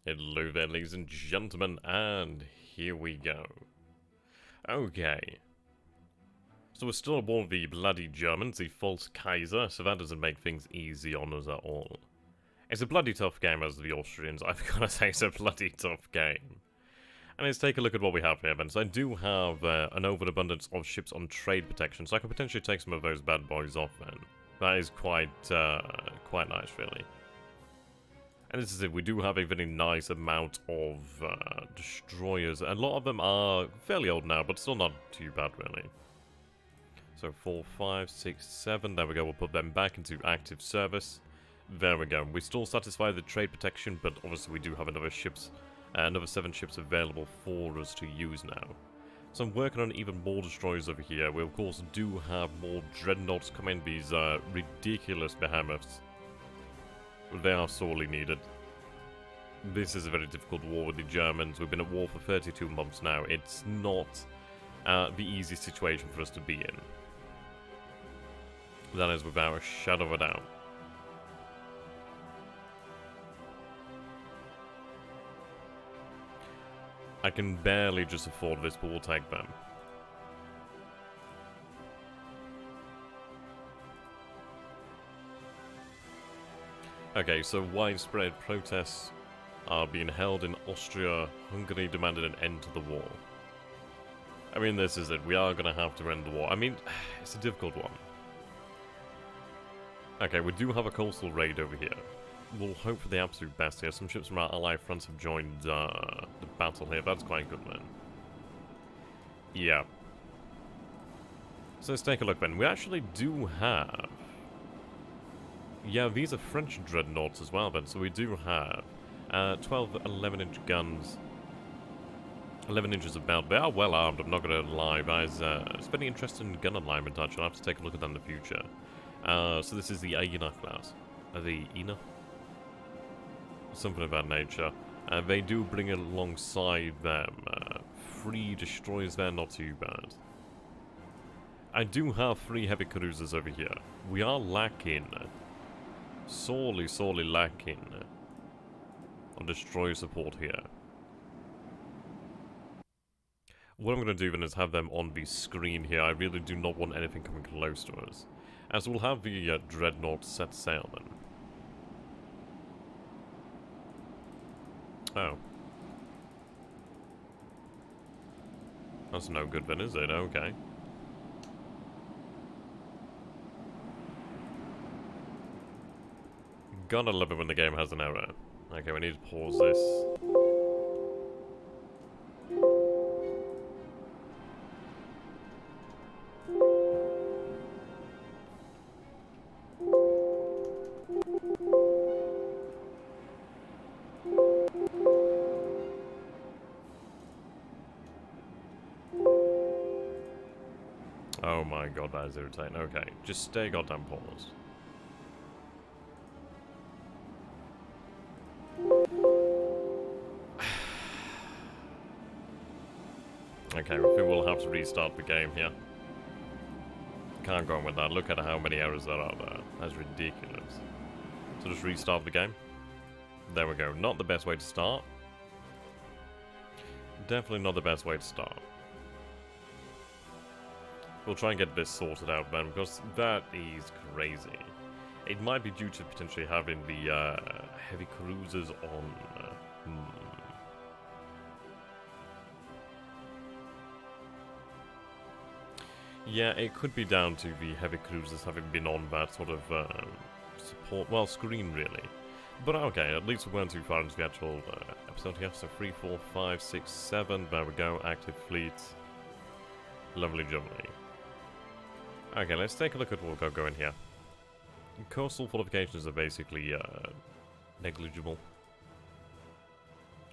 Hello there, ladies and gentlemen, and here we go. Okay. So we're still aboard the bloody Germans, the false Kaiser, so that doesn't make things easy on us at all. It's a bloody tough game as the Austrians, I've got to say it's a bloody tough game. And let's take a look at what we have here then. So I do have an overabundance of ships on trade protection, so I could potentially take some of those bad boys off then. That is quite nice, really. And this is it, we do have a very nice amount of destroyers. A lot of them are fairly old now, but still not too bad, really. So 4, 5, 6, 7, there we go, we'll put them back into active service. There we go, we still satisfy the trade protection, but obviously we do have another 7 ships available for us to use now. So I'm working on even more destroyers over here. We of course do have more dreadnoughts coming, these ridiculous behemoths. They are sorely needed. This is a very difficult war with the Germans. We've been at war for 32 months now. It's not the easiest situation for us to be in. That is without a shadow of a doubt. I can barely just afford this, but we'll take them. Okay, so widespread protests are being held in Austria. Hungary demanded an end to the war. I mean, this is it. We are going to have to end the war. I mean, it's a difficult one. Okay, we do have a coastal raid over here. We'll hope for the absolute best here. Some ships from our ally France have joined the battle here. That's quite good, man. Yeah. So let's take a look, then. We actually do have... Yeah, these are French dreadnoughts as well, then. So we do have 12 11-inch guns. 11 inches of belt. They are well armed, I'm not going to lie. That is, it's very interesting gun alignment, actually. I'll have to take a look at that in the future. So this is the Aina class. The Ina? Something of that nature. They do bring alongside them 3 destroyers there, not too bad. I do have 3 heavy cruisers over here. We are lacking, sorely lacking on destroyer support here. What I'm going to do then is have them on the screen here. I really do not want anything coming close to us. As we'll have the dreadnought set sail then. Oh. That's no good then, is it? Okay. Gotta love it when the game has an error. Okay, we need to pause this. Oh my god, that is irritating. Okay, just stay goddamn paused. Okay, I think we'll have to restart the game here. Can't go on with that. Look at how many errors there are there. That's ridiculous. So just restart the game. There we go. Not the best way to start. Definitely not the best way to start. We'll try and get this sorted out then, because that is crazy. It might be due to potentially having the heavy cruisers on. Yeah, it could be down to the heavy cruisers having been on that sort of support, well, screen really. But okay, at least we weren't too far into the actual episode here. So 3, 4, 5, 6, 7, there we go, active fleet. Lovely jubbly. Okay, let's take a look at what we've got going here. Coastal fortifications are basically negligible.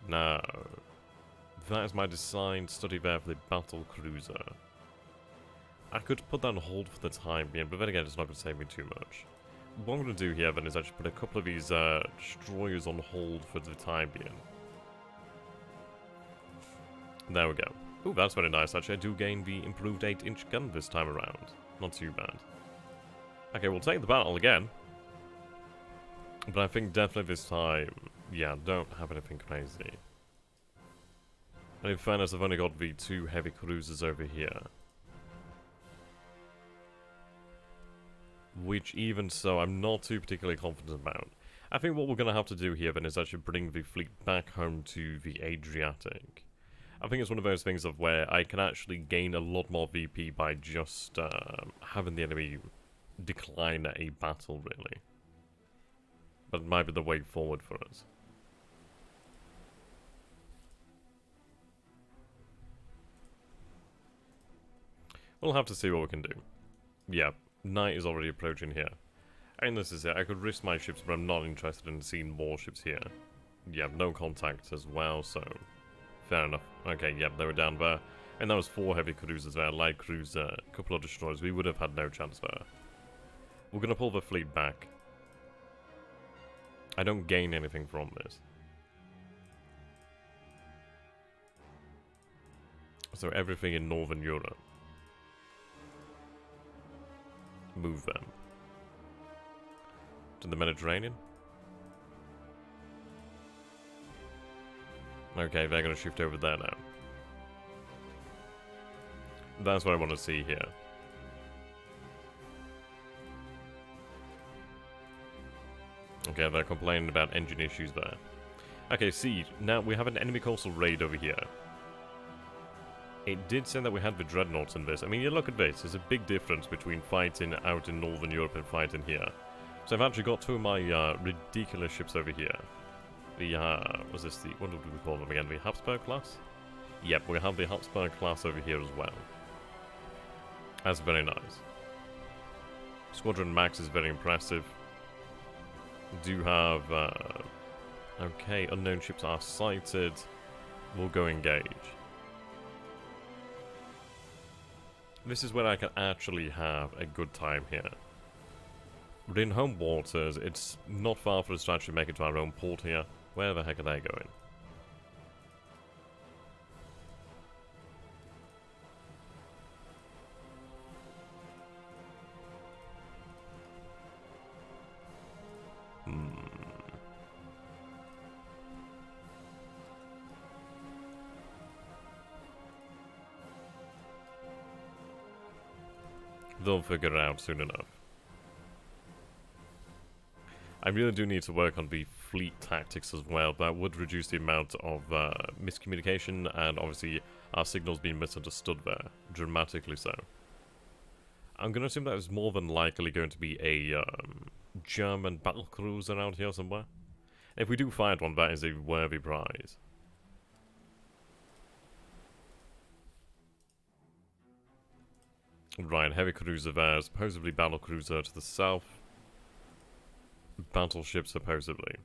Now, that is my design study there for the battle cruiser. I could put that on hold for the time being, but then again, it's not going to save me too much. What I'm going to do here then is actually put a couple of these destroyers on hold for the time being. There we go. Ooh, that's very nice. Actually, I do gain the improved 8-inch gun this time around. Not too bad. Okay, we'll take the battle again. But I think definitely this time, yeah, don't have anything crazy. And in fairness, I've only got the 2 heavy cruisers over here. Which, even so, I'm not too particularly confident about. I think what we're going to have to do here then is actually bring the fleet back home to the Adriatic. I think it's one of those things of where I can actually gain a lot more VP by just having the enemy decline a battle, really. But it might be the way forward for us. We'll have to see what we can do. Yeah, night is already approaching here. And this is it. I could risk my ships, but I'm not interested in seeing more ships here. Yeah, no contact as well, so... Fair enough. Okay, yep, they were down there. And that was 4 heavy cruisers there, light cruiser, a couple of destroyers. We would have had no chance there. We're going to pull the fleet back. I don't gain anything from this. So everything in Northern Europe. Move them. To the Mediterranean? Okay, they're going to shift over there now. That's what I want to see here. Okay, they're complaining about engine issues there. Okay, see, now we have an enemy coastal raid over here. It did say that we had the dreadnoughts in this. I mean, you look at this, there's a big difference between fighting out in Northern Europe and fighting here. So I've actually got 2 of my ridiculous ships over here. The, was this the, what do we call them again, the Habsburg class? Yep, we have the Habsburg class over here as well. That's very nice. Squadron Max is very impressive. Do have, okay, unknown ships are sighted. We'll go engage. This is where I can actually have a good time here. But in home waters, it's not far for us to actually make it to our own port here. Where the heck are they going? They'll figure it out soon enough. I really do need to work on the fleet tactics as well. That would reduce the amount of miscommunication and obviously our signals being misunderstood there. Dramatically so. I'm going to assume that is more than likely going to be a German battlecruiser around here somewhere. If we do find one, that is a worthy prize. Right, heavy cruiser there, supposedly battlecruiser to the south. Battleship supposedly.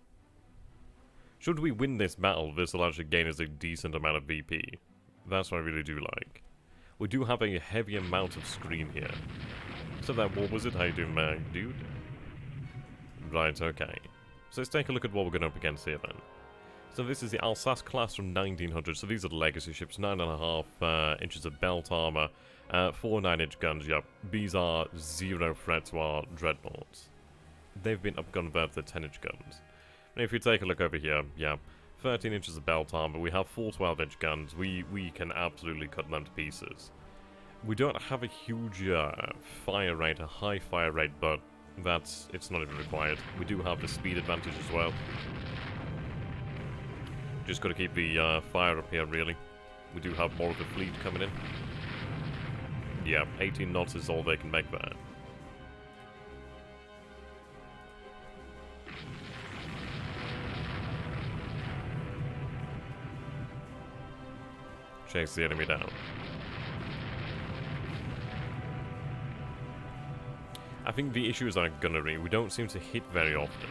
Should we win this battle, this will actually gain us a decent amount of VP. That's what I really do like. We do have a heavy amount of screen here. So that, what was it? How you doing, man, dude? Right, okay. So let's take a look at what we're going up against here then. So this is the Alsace class from 1900. So these are the legacy ships, 9.5 inches of belt armor, 4 9-inch guns. Yep, these are 0 threat to our dreadnoughts. They've been upgunned to 10-inch guns. And if you take a look over here, yeah, 13 inches of belt armor. We have 4 12-inch guns. We can absolutely cut them to pieces. We don't have a huge fire rate, a high fire rate, but it's not even required. We do have the speed advantage as well. Just got to keep the fire up here, really. We do have more of the fleet coming in. Yeah, 18 knots is all they can make there. Chase the enemy down. I think the issue is our gunnery. We don't seem to hit very often.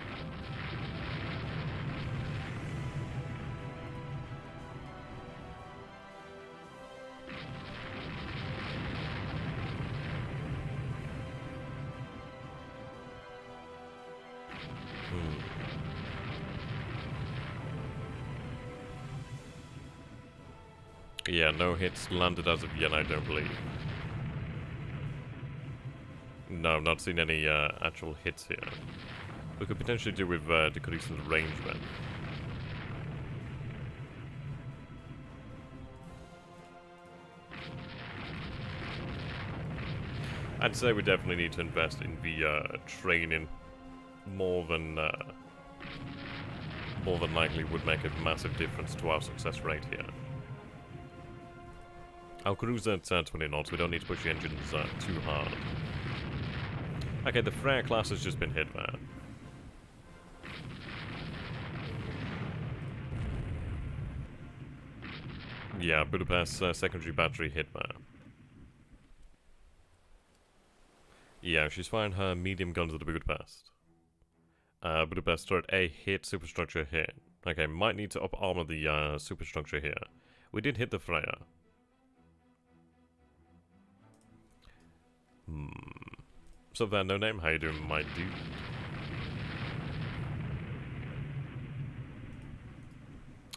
Yeah, no hits landed as of yet, I don't believe. No, I've not seen any actual hits here. We could potentially do with decreasing the range then. I'd say we definitely need to invest in the training more than likely would make a massive difference to our success rate here. I'll cruise at 20 knots. We don't need to push the engines too hard. Okay, the Freya class has just been hit there. Yeah, Budapest secondary battery hit there. Yeah, she's firing her medium guns at the Budapest. Budapest turret A hit, superstructure hit. Okay, might need to up armor the superstructure here. We did hit the Freya. So there, no name. How you doing, my dude?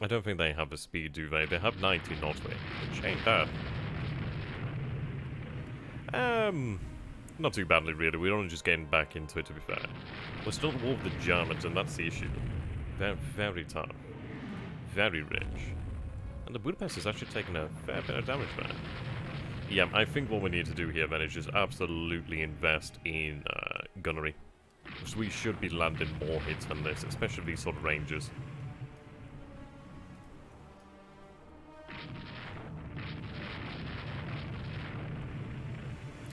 I don't think they have the speed, do they? They have 90 knots, which ain't bad. Not too badly, really. We're only just getting back into it, to be fair. We're still at war with the Germans, and that's the issue. They're very tough. Very rich. And the Budapest is actually taking a fair bit of damage there. Yeah, I think what we need to do here, then, is just absolutely invest in gunnery. Because we should be landing more hits than this, especially these sort of ranges.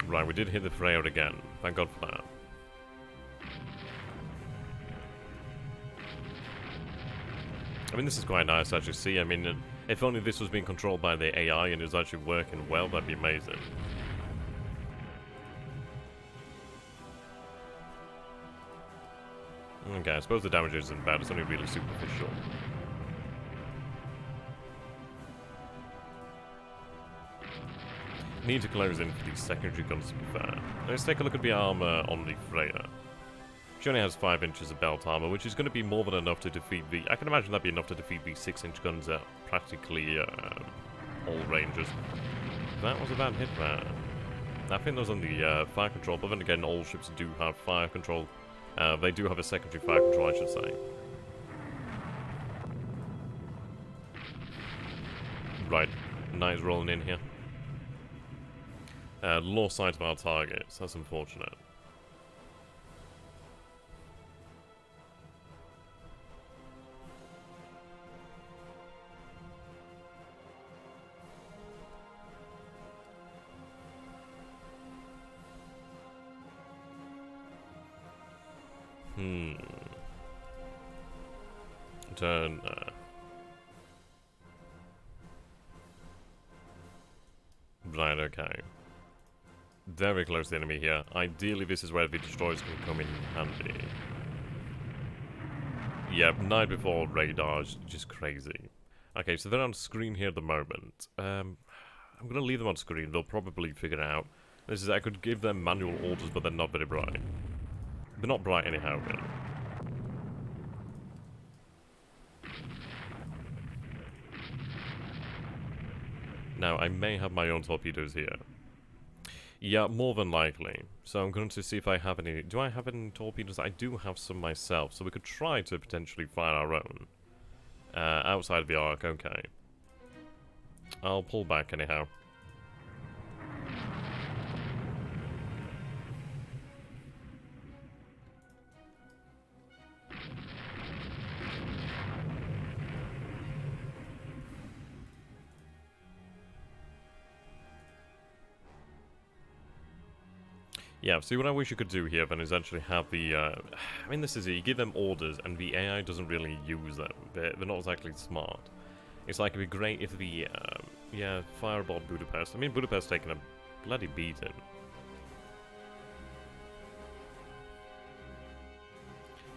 Right, we did hit the Freya again. Thank God for that. I mean, this is quite nice to actually see. I mean, if only this was being controlled by the AI and it was actually working well, that'd be amazing. Okay, I suppose the damage isn't bad. It's only really superficial. Need to close in for these secondary guns, to be fair. Let's take a look at the armor on the Freya. She only has 5 inches of belt armor, which is going to be more than enough to defeat the... I can imagine that'd be enough to defeat the 6-inch guns at practically all ranges. That was a bad hit there. I think that was on the fire control, but then again, all ships do have fire control. They do have a secondary fire control, I should say. Right, Knight's rolling in here. Lost sight of our targets. That's unfortunate. Turn. Right, okay. Very close to the enemy here. Ideally, this is where the destroyers can come in handy. Yeah, night before radar is just crazy. Okay, so they're on screen here at the moment. I'm gonna leave them on screen. They'll probably figure it out. This is, I could give them manual orders, but they're not very bright. They're not bright anyhow, really. Now, I may have my own torpedoes here. Yeah, more than likely. So I'm going to see if I have any... Do I have any torpedoes? I do have some myself, so we could try to potentially fire our own. Outside of the arc, okay. I'll pull back anyhow. Yeah, see what I wish you could do here then is actually have the, I mean this is it, you give them orders and the AI doesn't really use them. They're not exactly smart. It's like it'd be great if the, yeah, fireball Budapest. I mean Budapest taking a bloody beating.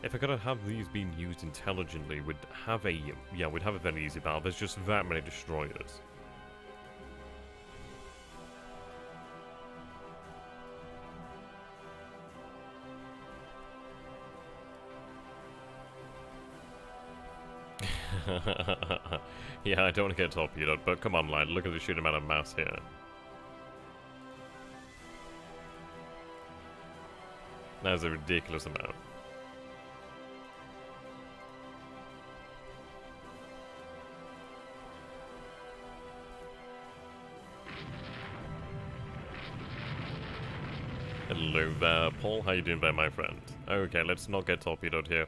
If I could have these being used intelligently, we'd have a, yeah, we'd have a very easy battle. There's just that many destroyers. Yeah, I don't want to get torpedoed, but come on, lad, look at the sheer amount of mass here. That's a ridiculous amount. hello there, Paul. How you doing there, my friend? Okay, let's not get torpedoed here.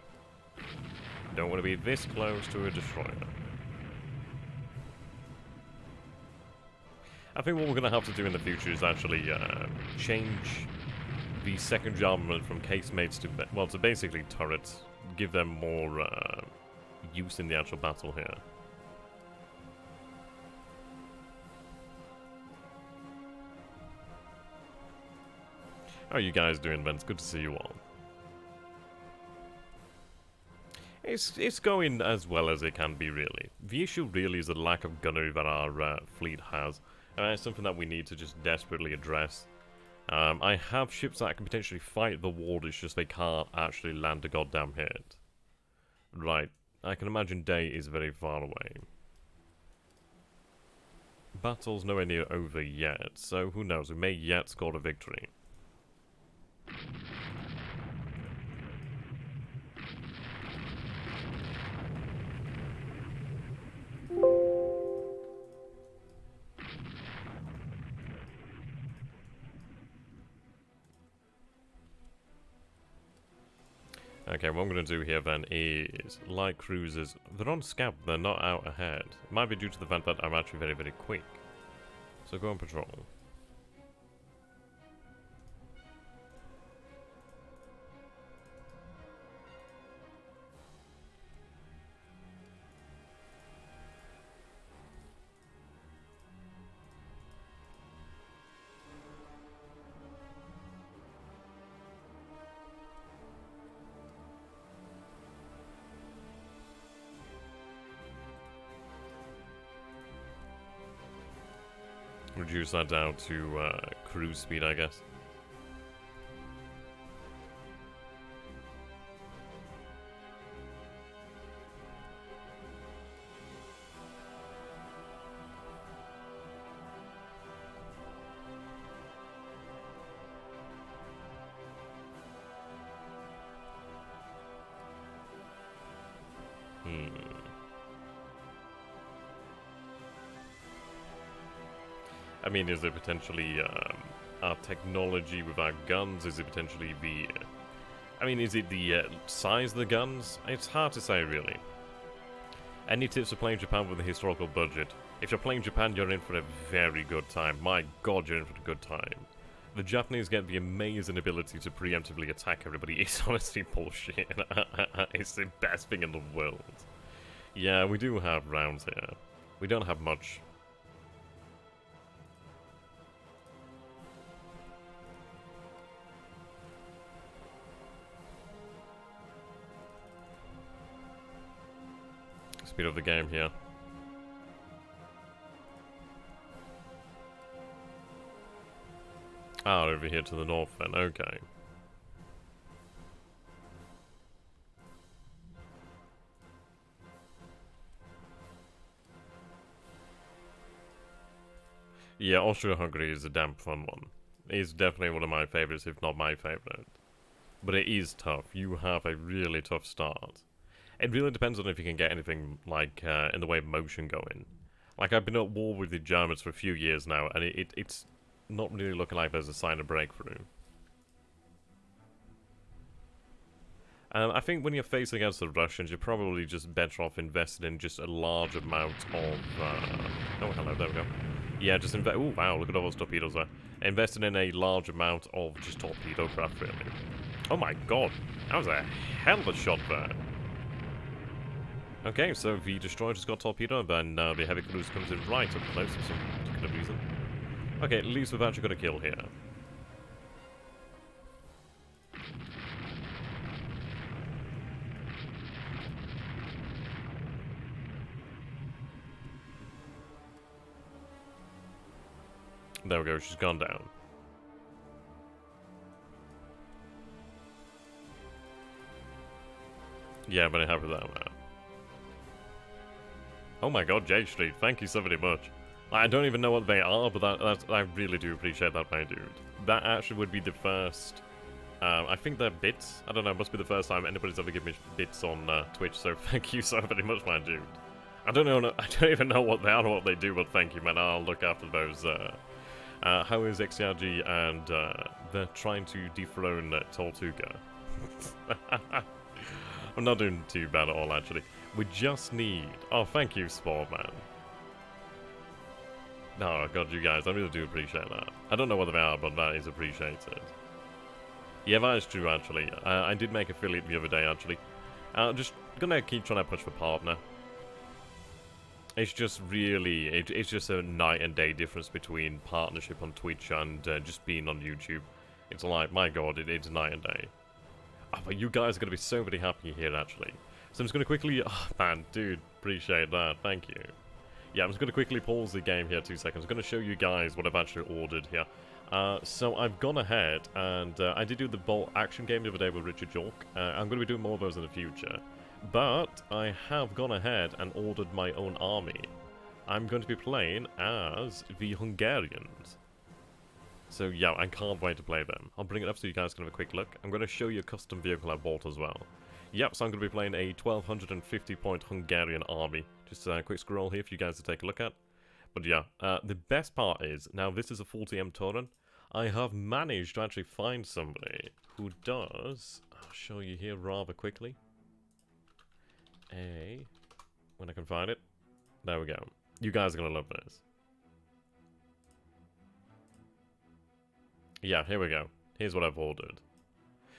Don't want to be this close to a destroyer. I think what we're going to have to do in the future is actually change the secondary armament from casemates to, well, to basically turrets. Give them more use in the actual battle here. How are you guys doing, Ben? It's good to see you all. It's going as well as it can be, really. The issue really is the lack of gunnery that our fleet has. It's something that we need to just desperately address. I have ships that can potentially fight the war, it's just they can't actually land a goddamn hit. Right, I can imagine day is very far away. Battle's nowhere near over yet, so who knows, we may yet score a victory. Okay, what I'm going to do here then is light cruisers. They're on scout, they're not out ahead. It might be due to the fact that I'm actually very, very quick. So go on patrol. Reduce that down to cruise speed, I guess. I mean, is it potentially our technology with our guns? Is it potentially the... I mean, is it the size of the guns? It's hard to say, really. Any tips for playing Japan with a historical budget? If you're playing Japan, you're in for a very good time. My god, you're in for a good time. The Japanese get the amazing ability to preemptively attack everybody. It's honestly bullshit. It's the best thing in the world. Yeah, we do have rounds here. We don't have much. Speed of the game here. Ah, over here to the north then, okay. Yeah, Austria-Hungary is a damn fun one. It's definitely one of my favorites, if not my favorite. But it is tough. You have a really tough start. It really depends on if you can get anything, like, in the way of motion going. Like, I've been at war with the Germans for a few years now, and it's not really looking like there's a sign of breakthrough. I think when you're facing against the Russians, you're probably just better off investing in just a large amount of... oh, hello, there we go. Yeah, just invest... Oh, wow, look at all those torpedoes there. Investing in a large amount of just torpedo craft, really. Oh my god, that was a hell of a shot there. Okay, so the destroyer just got torpedoed, and the heavy cruise comes in right up close for some particular reason. Okay, at least we've actually got a kill here. There we go, she's gone down. Yeah, I'm very happy with that, man. Oh my god, J Street, thank you so very much. I don't even know what they are, but I really do appreciate that, my dude. That actually would be the first... I think they're bits. I don't know, it must be the first time anybody's ever given me bits on Twitch, so thank you so very much, my dude. I don't even know what they are or what they do, but thank you, man. I'll look after those How is XRG and they're trying to dethrone Tortuga? I'm not doing too bad at all, actually. We just need... Oh, thank you, Sportman. Oh, God, you guys, I really do appreciate that. I don't know what they are, but that is appreciated. Yeah, that is true, actually. I did make affiliate the other day, actually. Just gonna keep trying to push for partner. It's just really... It's just a night and day difference between partnership on Twitch and just being on YouTube. It's like, my God, it's night and day. Oh, but you guys are going to be so very happy here, actually. So I'm just going to quickly... Oh, man, dude, appreciate that. Thank you. Yeah, I'm just going to quickly pause the game here 2 seconds. I'm going to show you guys what I've actually ordered here. So I've gone ahead and I did do the Bolt action game the other day with Richard York. I'm going to be doing more of those in the future. But I have gone ahead and ordered my own army. I'm going to be playing as the Hungarians. So yeah, I can't wait to play them. I'll bring it up so you guys can have a quick look. I'm going to show you a custom vehicle I bought as well. Yep, so I'm going to be playing a 1250 point Hungarian army. Just a quick scroll here for you guys to take a look at. But yeah, the best part is, now this is a 40M Tauren. I have managed to actually find somebody who does, I'll show you here rather quickly. When I can find it. There we go. You guys are going to love this. Yeah, here we go. Here's what I've ordered.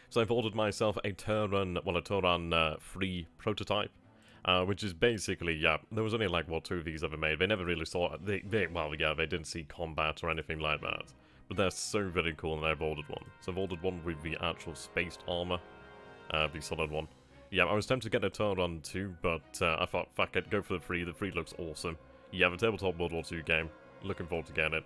So I've ordered myself a Tauren, well, a Tauren free prototype, which is basically, yeah, there was only like, what, 2 of these ever made. They never really saw, well, yeah, they didn't see combat or anything like that. But they're so very cool, and I've ordered one. So I've ordered one with the actual spaced armor, the solid one. Yeah, I was tempted to get a Tauren too, but I thought, fuck it, go for the free. The free looks awesome. Yeah, the tabletop World War II game. Looking forward to getting it.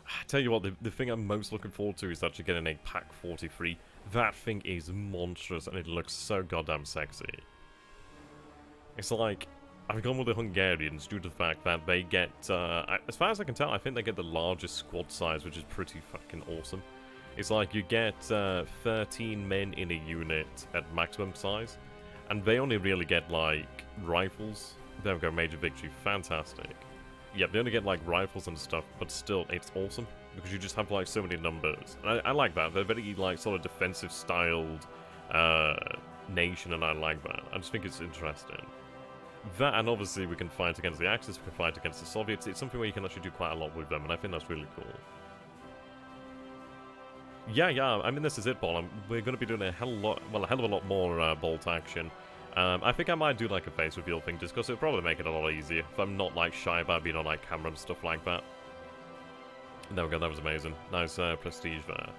I tell you what, the thing I'm most looking forward to is actually getting a Pack 43. That thing is monstrous, and it looks so goddamn sexy. It's like, I've gone with the Hungarians due to the fact that they get, as far as I can tell, I think they get the largest squad size, which is pretty fucking awesome. It's like you get 13 men in a unit at maximum size, and they only really get, like, rifles. There we go, major victory, fantastic. Yeah, they only get, like, rifles and stuff, but still, it's awesome, because you just have, like, so many numbers. And I like that. They're very, like, sort of defensive-styled nation, and I like that. I just think it's interesting. That, and obviously we can fight against the Axis, we can fight against the Soviets. It's something where you can actually do quite a lot with them, and I think that's really cool. Yeah, I mean, this is it, Paul. We're going to be doing a hell of a lot more Bolt action. I think I might do, like, a face reveal thing, just because it'll probably make it a lot easier, if I'm not, like, shy about being on, like, camera and stuff like that. There we go, that was amazing. Nice prestige there.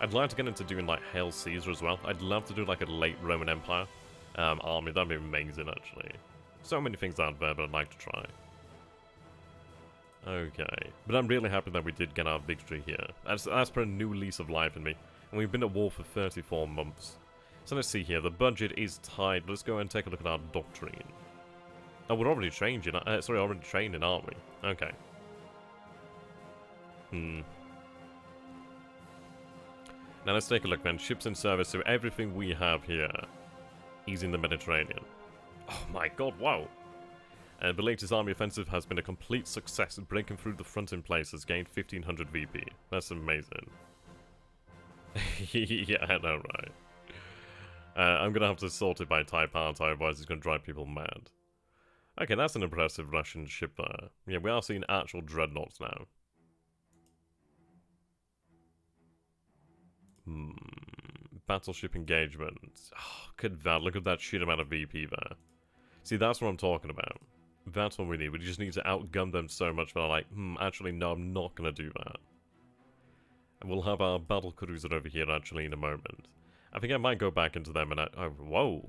I'd like to get into doing, like, Hail Caesar as well. I'd love to do, like, a late Roman Empire army. That'd be amazing, actually. So many things out there, but I'd like to try. Okay. But I'm really happy that we did get our victory here. That's put a new lease of life in me. And we've been at war for 34 months. So let's see here. The budget is tight. Let's go and take a look at our doctrine. Oh, we're already trained in... already trained in, aren't we? Okay. Now let's take a look then. Ships in service. So everything we have here is in the Mediterranean. Oh my god, wow. And the latest army offensive has been a complete success. Breaking through the front in place has gained 1500 VP. That's amazing. Yeah, I know, right? I'm gonna have to sort it by type art, otherwise it's gonna drive people mad. Okay, that's an impressive Russian ship there. Yeah, we are seeing actual dreadnoughts now. Battleship engagement. Oh, look at that shit amount of VP there. See, that's what I'm talking about. That's what we need. We just need to outgun them so much that I'm like, actually, no, I'm not going to do that. And we'll have our battle cruiser over here, actually, in a moment. I think I might go back into them and oh, whoa.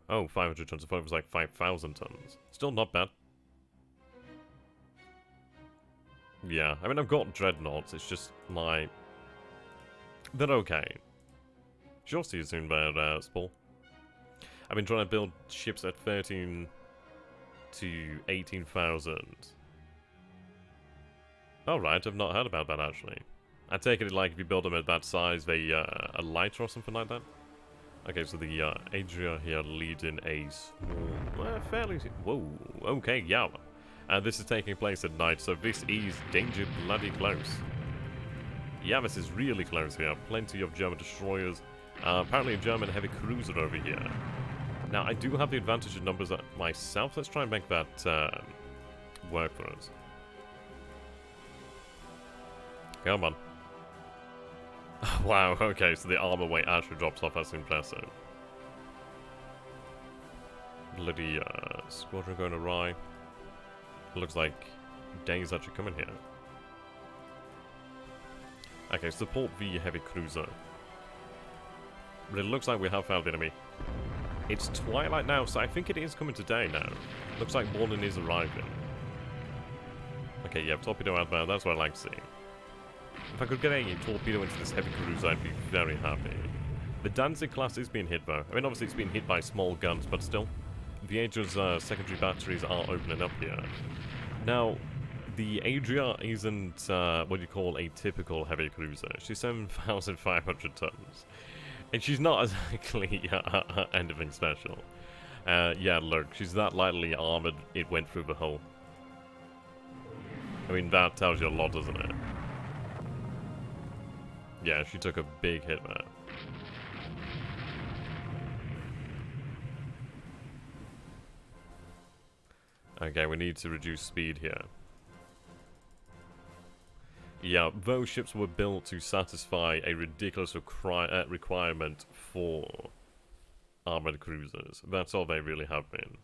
Oh, 500 tons. I thought it was like 5,000 tons. Still not bad. Yeah, I mean, I've got dreadnoughts. It's just, like... they're okay. Sure, see you soon there, Spall. I've been trying to build ships at 13 to 18,000. Alright, I've not heard about that, actually. I take it like if you build them at that size, they are lighter or something like that? Okay, so the Adria here leading a small... fairly... whoa, okay, yeah. This is taking place at night, so this is danger bloody close. Yeah, this is really close here. Plenty of German destroyers. Apparently a German heavy cruiser over here. Now, I do have the advantage of numbers myself. Let's try and make that work for us. Come on. Wow, okay, so the armor weight actually drops off. That's impressive. Bloody squadron going awry. Looks like Dane's actually coming here. Okay, support the heavy cruiser. But it looks like we have found the enemy. It's twilight now, so I think it is coming today now. Looks like morning is arriving. Okay, yeah, torpedo outbound, that's what I like to see. If I could get a torpedo into this heavy cruiser, I'd be very happy. The Danzig class is being hit though. I mean, obviously it's being hit by small guns, but still. The Aegir's secondary batteries are opening up here. Now, the Adria isn't what you call a typical heavy cruiser. She's 7,500 tons. And she's not exactly anything special. Yeah, look, she's that lightly armored, it went through the hull. I mean, that tells you a lot, doesn't it? Yeah, she took a big hit there. Okay, we need to reduce speed here. Yeah, those ships were built to satisfy a ridiculous requirement for armored cruisers. That's all they really have been.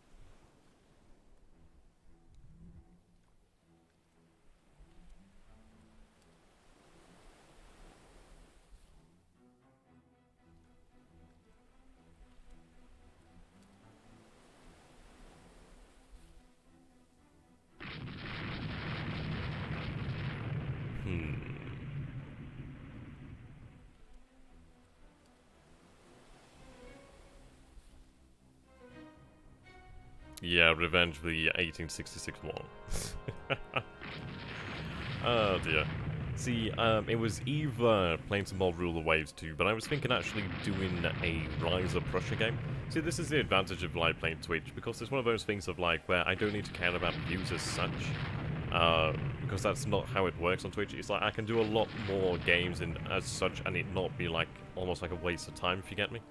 Yeah, revenge for the 1866 war. Oh dear. See, it was either playing some more Rule the Waves 2, but I was thinking actually doing a Rise of Prussia game. See, this is the advantage of like playing Twitch, because it's one of those things of like where I don't need to care about views as such. Because that's not how it works on Twitch. It's like I can do a lot more games and as such, and it not be like almost like a waste of time, if you get me.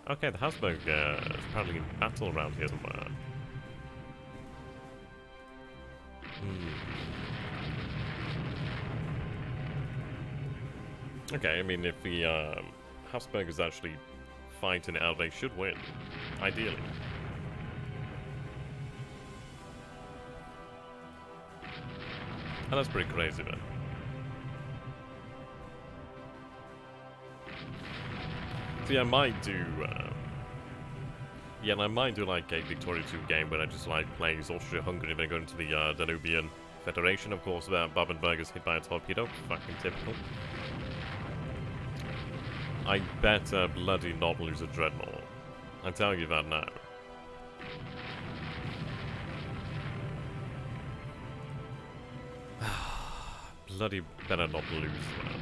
Okay, the Habsburg is apparently in battle around here somewhere. Okay, I mean, if the Habsburg is actually fighting it out, they should win. Ideally. And that's pretty crazy, then. So yeah, I might do... yeah, and I might do like a Victoria 2 game where I just like play Austria-Hungary and then go into the Danubian Federation. Of course, Babenberg is hit by a torpedo. Fucking typical. I better bloody not lose a Dreadnought. I tell you that now. Bloody better not lose that.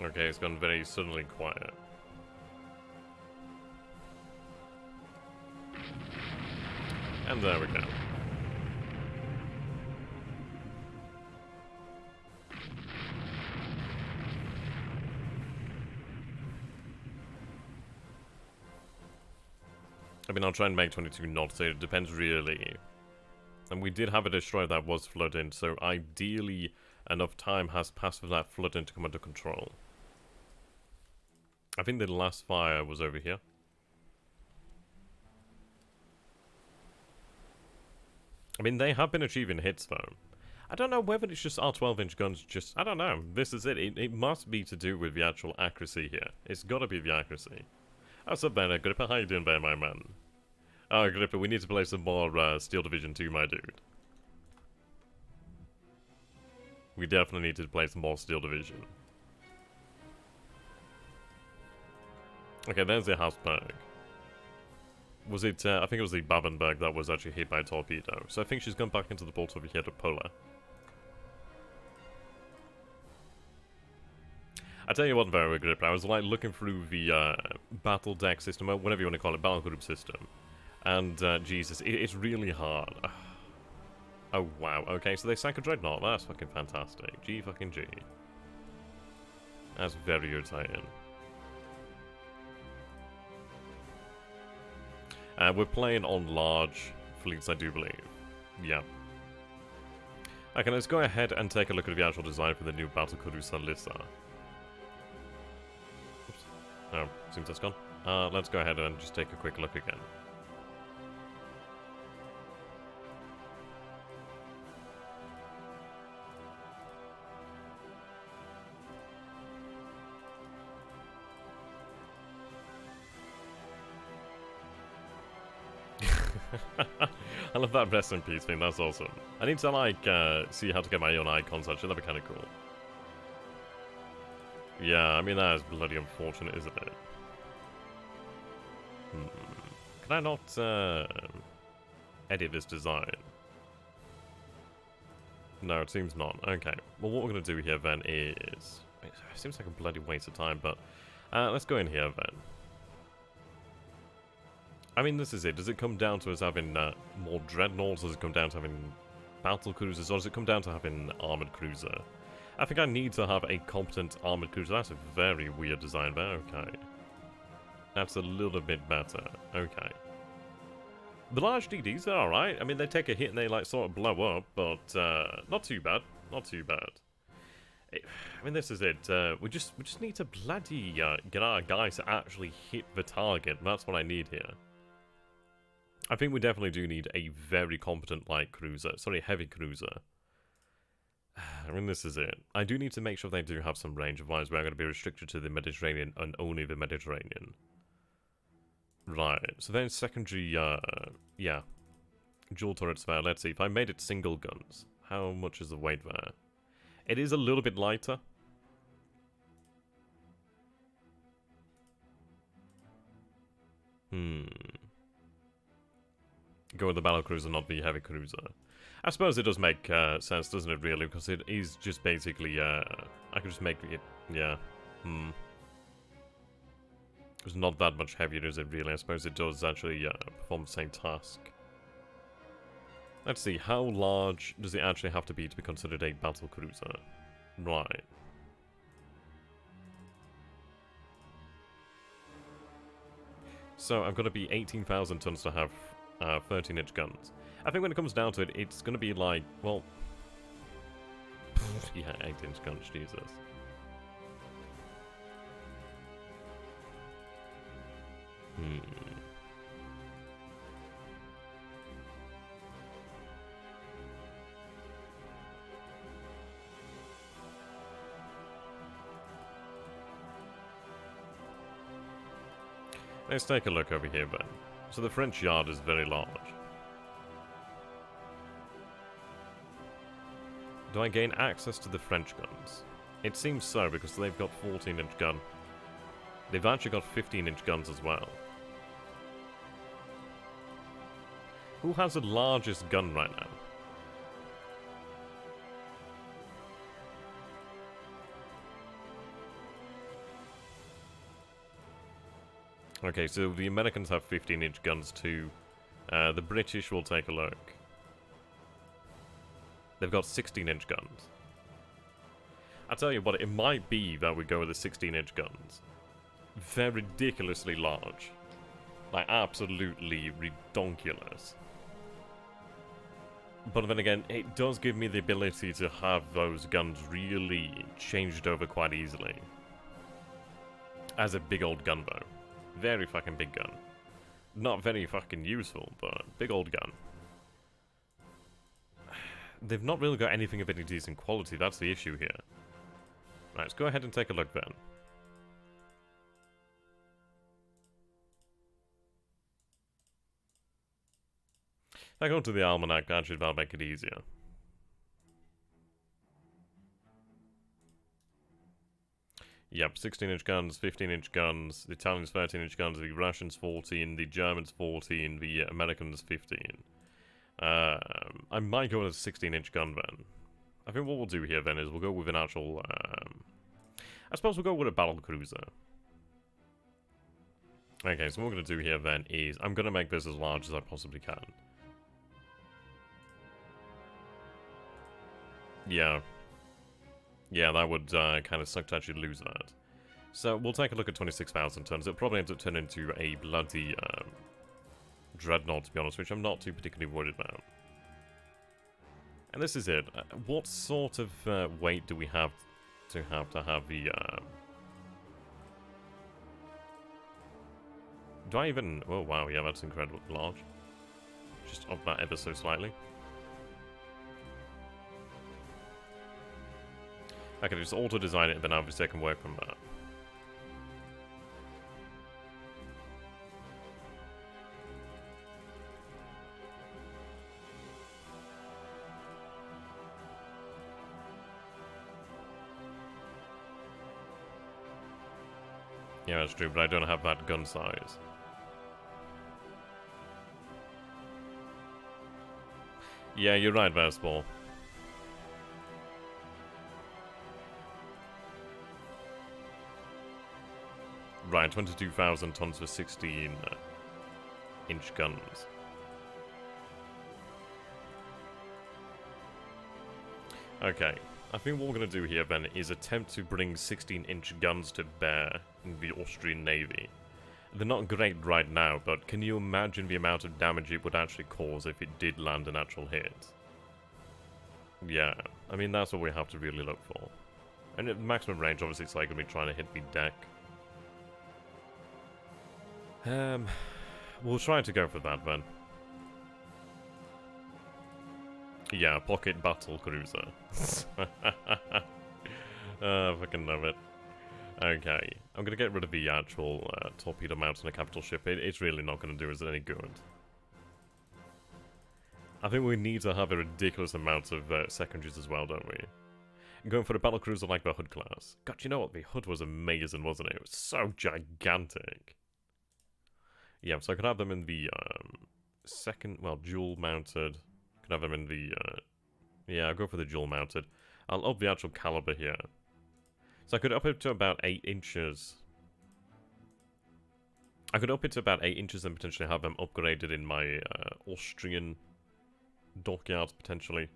Okay, it's gone very suddenly quiet. And there we go. I mean, I'll try and make 22 knots, so it depends really. And we did have a destroyer that was flooding, so ideally enough time has passed for that flooding to come under control. I think the last fire was over here. I mean, they have been achieving hits, though. I don't know whether it's just our 12-inch guns just... I don't know. This is it. It must be to do with the actual accuracy here. It's gotta be the accuracy. What's up, Banner? Gripper, how you doing, Bear, my man? Oh, Gripper, we need to play some more Steel Division 2, my dude. We definitely need to play some more Steel Division. Okay, there's the Habsburg. Was it, I think it was the Babenberg that was actually hit by a torpedo. So I think she's gone back into the port over here to Pola. I tell you what, very good. I was like looking through the battle deck system, or whatever you want to call it, battle group system, and Jesus, it's really hard. Oh wow. Okay, so they sank a dreadnought. That's fucking fantastic. G fucking G. That's very irritating. We're playing on large fleets, I do believe. Yeah. Okay, let's go ahead and take a look at the actual design for the new Battle Cruiser Salissa. Oops. Oh, seems that's gone. Let's go ahead and just take a quick look again. I love that rest in peace thing, that's awesome. I need to, like, see how to get my own icons, actually, that'd be kind of cool. Yeah, I mean, that is bloody unfortunate, isn't it? Can I not, edit this design? No, it seems not. Okay, well, what we're going to do here, then, is... It seems like a bloody waste of time, but... let's go in here, then. I mean, this is it. Does it come down to us having more dreadnoughts? Does it come down to having battle cruisers? Or does it come down to having armored cruiser? I think I need to have a competent armored cruiser. That's a very weird design, but okay. That's a little bit better. Okay. The large DDs are alright. I mean, they take a hit and they, like, sort of blow up, but not too bad. Not too bad. I mean, this is it. We just need to bloody get our guys to actually hit the target. That's what I need here. I think we definitely do need a very competent light cruiser. Sorry, heavy cruiser. I mean, this is it. I do need to make sure they do have some range, otherwise we're going to be restricted to the Mediterranean and only the Mediterranean. Right, so then secondary, yeah. Dual turrets there. Let's see, if I made it single guns, how much is the weight there? It is a little bit lighter. Go with the battle cruiser, not the heavy cruiser. I suppose it does make sense, doesn't it, really? Because it is just basically, I could just make it, yeah. It's not that much heavier, is it, really? I suppose it does actually perform the same task. Let's see, how large does it actually have to be considered a battle cruiser? Right. So I've got to be 18,000 tons to have 13-inch guns. I think when it comes down to it, it's going to be like, well... yeah, 8-inch guns, Jesus. Let's take a look over here then. So the French yard is very large. Do I gain access to the French guns? It seems so, because they've got 14-inch gun. They've actually got 15-inch guns as well. Who has the largest gun right now? Okay, so the Americans have 15-inch guns too. The British will take a look. They've got 16-inch guns. I tell you what, it might be that we go with the 16-inch guns. They're ridiculously large. Like, absolutely redonkulous. But then again, it does give me the ability to have those guns really changed over quite easily. As a big old gun, though. Very fucking big gun. Not very fucking useful, but big old gun. They've not really got anything of any decent quality, that's the issue here. Right, let's go ahead and take a look then. If I go to the almanac, actually that'll make it easier. Yep, 16-inch guns, 15-inch guns, the Italians 13-inch guns, the Russians 14, the Germans 14, the Americans 15. I might go with a 16-inch gun then. I think what we'll do here then is we'll go with an actual... I suppose we'll go with a battle cruiser. Okay, so what we're going to do here then is I'm going to make this as large as I possibly can. Yeah. Yeah, that would kind of suck to actually lose that. So we'll take a look at 26,000 tons. It'll probably end up turning into a bloody dreadnought, to be honest, which I'm not too particularly worried about. And this is it. What sort of weight do we have to have the... Do I even... Oh, wow, yeah, that's incredibly large. Just up that ever so slightly. I can just auto-design it, and then obviously I can work from that. Yeah, that's true, but I don't have that gun size. Yeah, you're right, Baseball. Right, 22,000 tons for 16-inch guns. Okay, I think what we're going to do here then is attempt to bring 16-inch guns to bear in the Austrian Navy. They're not great right now, but can you imagine the amount of damage it would actually cause if it did land an actual hit? Yeah, I mean, that's what we have to really look for. And at maximum range, obviously, it's like going to be trying to hit the deck. We'll try to go for that then. Yeah, pocket battle cruiser. Fucking love it. Okay, I'm gonna get rid of the actual torpedo mount on a capital ship. It's really not gonna do us any good. I think we need to have a ridiculous amount of secondaries as well, don't we? Going for a battle cruiser like the Hood class. God, you know what? The Hood was amazing, wasn't it? It was so gigantic. Yeah, so I could have them in the second, well, dual mounted. Could have them in the, yeah, I'll go for the dual mounted. I'll up the actual caliber here. So I could up it to about 8 inches. I could up it to about 8 inches and potentially have them upgraded in my Austrian dockyards, potentially.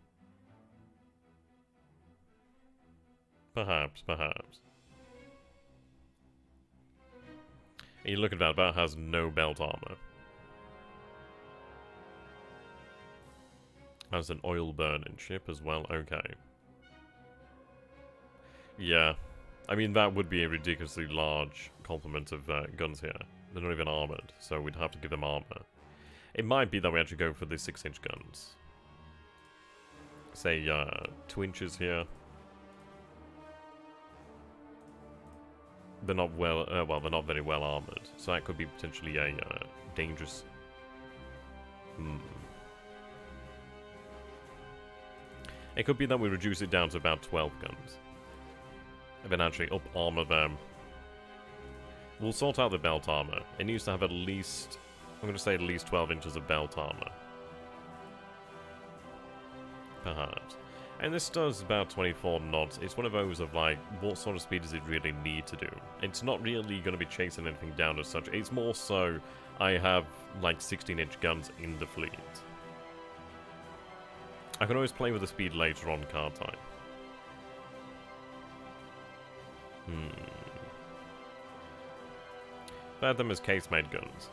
Perhaps, perhaps. And you look at that has no belt armor. As an oil burning ship as well, okay. Yeah. I mean, that would be a ridiculously large complement of guns here. They're not even armored, so we'd have to give them armor. It might be that we actually go for the 6-inch guns. Say, 2 inches here. They're not well, well, they're not very well armored, so that could be potentially a dangerous... It could be that we reduce it down to about 12 guns. And then actually up-armor them. We'll sort out the belt armor. It needs to have at least... I'm going to say at least 12 inches of belt armor. Perhaps. And this does about 24 knots. It's one of those of like, what sort of speed does it really need to do? It's not really going to be chasing anything down as such. It's more so, I have like 16-inch guns in the fleet. I can always play with the speed later on, can't I? They had them as case-made guns.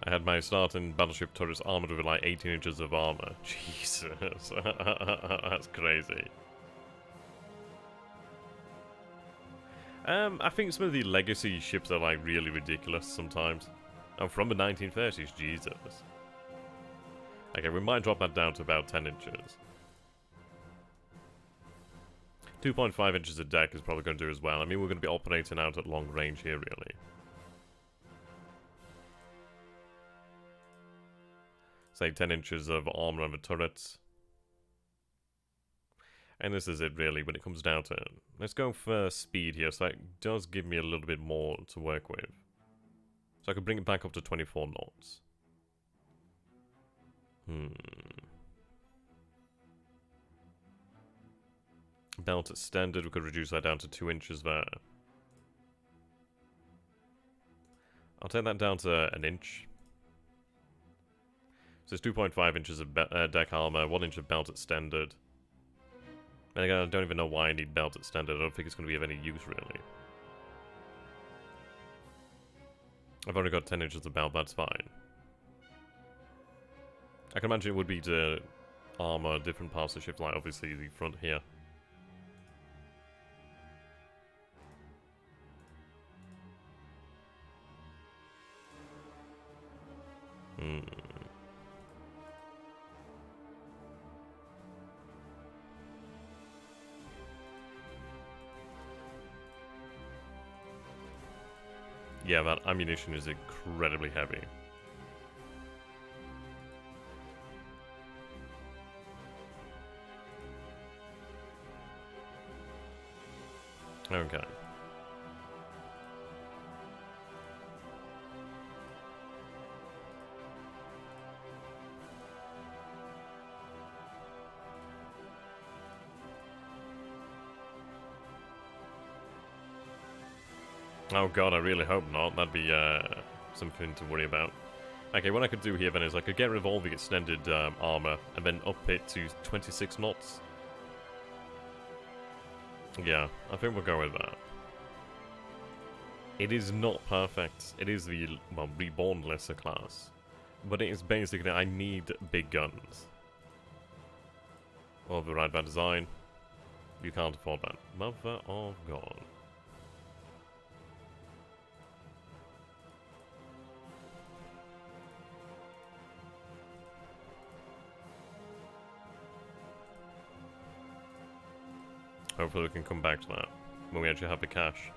I had my starting battleship turrets armored with like 18 inches of armor. Jesus, that's crazy. I think some of the legacy ships are like really ridiculous sometimes. And from the 1930s, Jesus. Okay, we might drop that down to about 10 inches. 2.5 inches of deck is probably going to do as well. I mean, we're going to be operating out at long range here, really. Say 10 inches of armor on the turrets. And this is it, really, when it comes down to it. Let's go for speed here, so that does give me a little bit more to work with. So I could bring it back up to 24 knots. Belt at standard, we could reduce that down to 2 inches there. I'll take that down to an inch. So it's 2.5 inches of deck armor, 1 inch of belt at standard. And again, I don't even know why I need belt at standard. I don't think it's going to be of any use, really. I've only got 10 inches of belt, that's fine. I can imagine it would be to armor different parts of the ship, like obviously the front here. Yeah, that ammunition is incredibly heavy. Okay. Oh god, I really hope not. That'd be something to worry about. Okay, what I could do here then is I could get rid of all the extended armor and then up it to 26 knots. Yeah, I think we'll go with that. It is not perfect. It is the, well, reborn lesser class. But it is basically, I need big guns. Override that design. You can't afford that. Mother of God. Hopefully we can come back to that when we actually have the cash.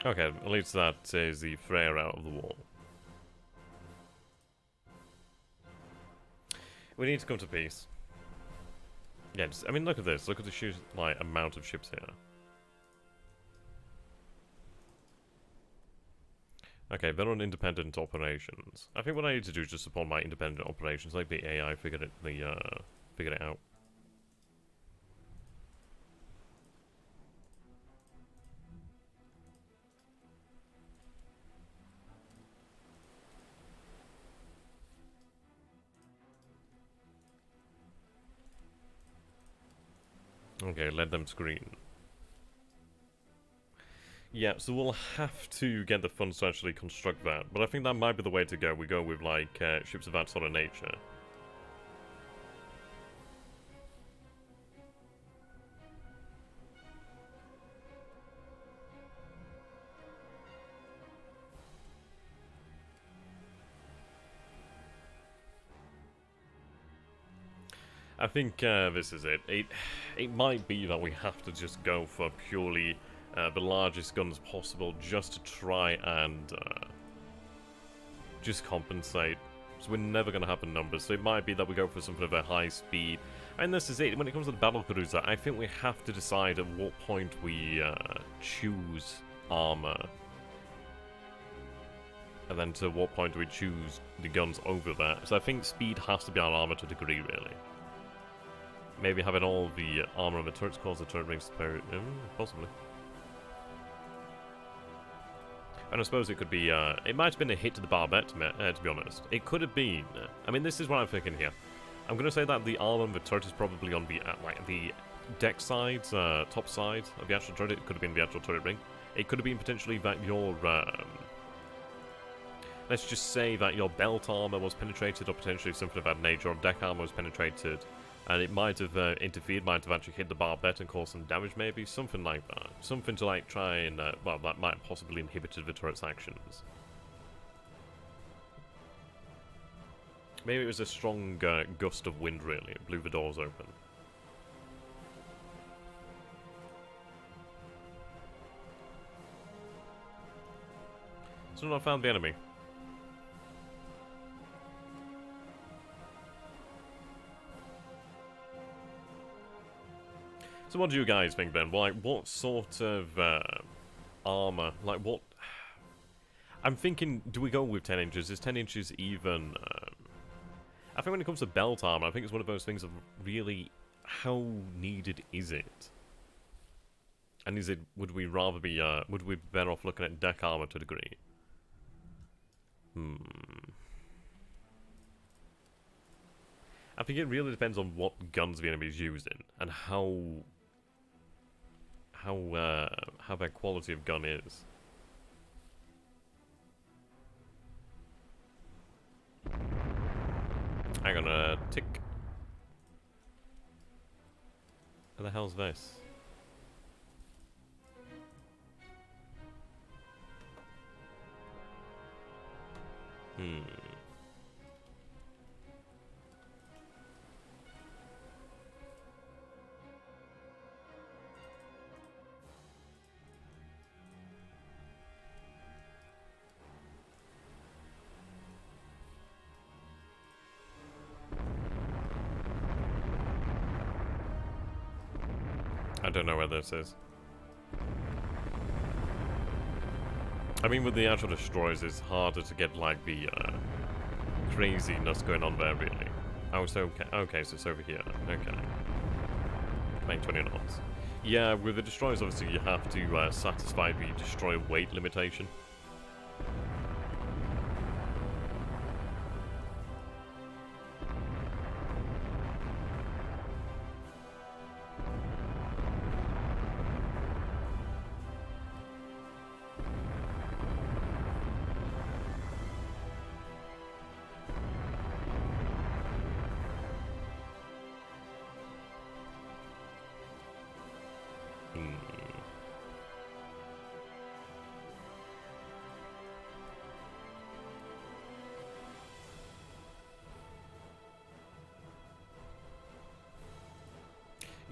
Okay, at least that is the flare out of the wall. We need to come to peace. Yeah, just, I mean, look at this. Look at the sheer, like, amount of ships here. Okay, they're on independent operations. I think what I need to do is just support my independent operations, like the AI figured it out. Okay, let them screen. Yeah, so we'll have to get the funds to actually construct that, but I think that might be the way to go. We go with, like, ships of that sort of nature. I think this is it. It might be that we have to just go for purely the largest guns possible just to try and just compensate. So we're never going to have the numbers, so it might be that we go for something of a high speed. And this is it. When it comes to the battle cruiser, I think we have to decide at what point we choose armor. And then to what point do we choose the guns over that. So I think speed has to be our armor to a degree, really. Maybe having all the armor of the turrets cause the turret rings superior. Possibly. And I suppose it could be, it might have been a hit to the barbette, to be honest. It could have been. I mean, this is what I'm thinking here. I'm going to say that the armor of the turret is probably on the, like, the deck sides, top side of the actual turret. It could have been the actual turret ring. It could have been potentially that your, let's just say that your belt armor was penetrated, or potentially something of that nature, or deck armor was penetrated. And it might have interfered, might have actually hit the barbette and caused some damage, maybe. Something like that. Something to, like, try and, well, that might have possibly inhibited the turret's actions. Maybe it was a strong gust of wind, really. It blew the doors open. Still not found the enemy. So what do you guys think then? Like, what sort of armor? Like, what... I'm thinking, do we go with 10 inches? Is 10 inches even... I think when it comes to belt armor, I think it's one of those things of really... How needed is it? And is it... Would we rather be... would we be better off looking at deck armor to a degree? I think it really depends on what guns the enemy is using and how their quality of gun is. Hang on a tick. What the hell's this? I don't know where this is. I mean, with the actual destroyers, it's harder to get, like, the, craziness going on there, really. Oh, so, okay, okay, so it's over here. Okay. Playing 20 knots. Yeah, with the destroyers, obviously, you have to, satisfy the destroyer weight limitation.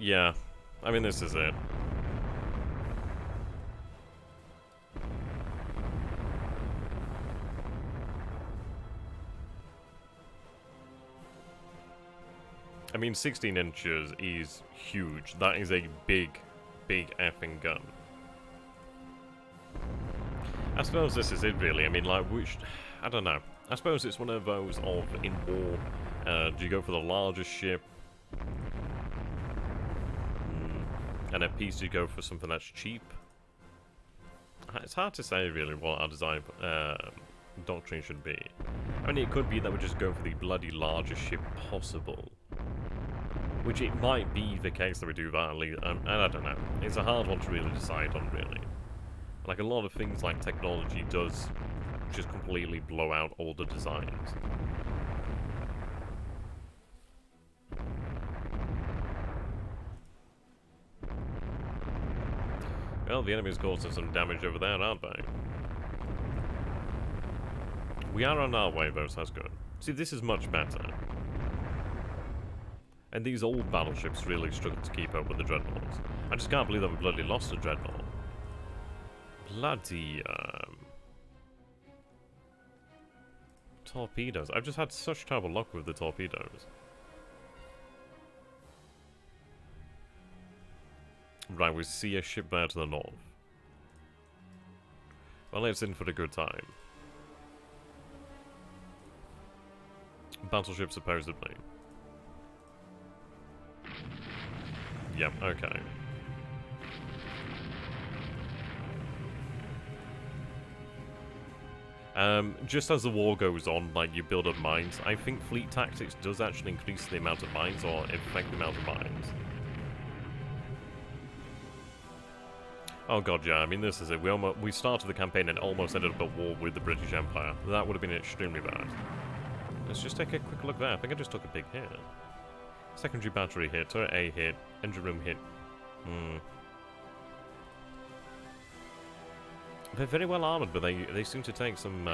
Yeah, I mean, this is it. I mean, 16 inches is huge. That is a big, big effing gun. I suppose this is it, really. I mean, like, I don't know. I suppose it's one of those of, in war, do you go for the largest ship? And at peace, do you go for something that's cheap? It's hard to say, really, what our design doctrine should be. I mean, it could be that we just go for the bloody largest ship possible. Which it might be the case that we do that, and I don't know. It's a hard one to really decide on, really. Like, a lot of things like technology does just completely blow out all the designs. Well, the enemy's causing some damage over there, aren't they? We are on our way, though, so that's good. See, this is much better. And these old battleships really struggle to keep up with the dreadnoughts. I just can't believe that we bloody lost a dreadnought. Bloody, torpedoes. I've just had such terrible luck with the torpedoes. Right, we see a ship there to the north. Well, it's in for a good time. Battleship, supposedly. Yep, okay. Just as the war goes on, like, you build up mines, I think fleet tactics does actually increase the amount of mines, or affect the amount of mines. Oh god, yeah, I mean, this is it. We started the campaign and almost ended up at war with the British Empire. That would have been extremely bad. Let's just take a quick look there. I think I just took a big hit. Secondary battery hit, turret A hit, engine room hit. They're very well armoured, but they seem to take some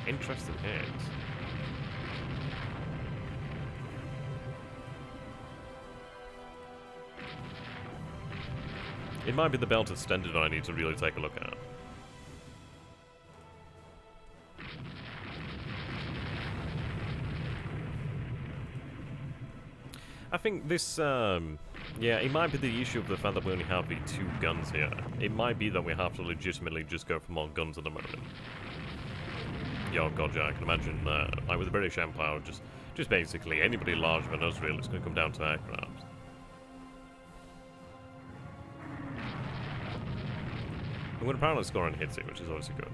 interesting hits. It might be the belt extended I need to really take a look at. I think this, yeah, it might be the issue of the fact that we only have the 2 guns here. It might be that we have to legitimately just go for more guns at the moment. Yeah, oh god, yeah, I can imagine, like with the British Empire, just basically anybody larger than us, really, it's going to come down to aircraft. I'm going to apparently score on hits here, which is obviously good.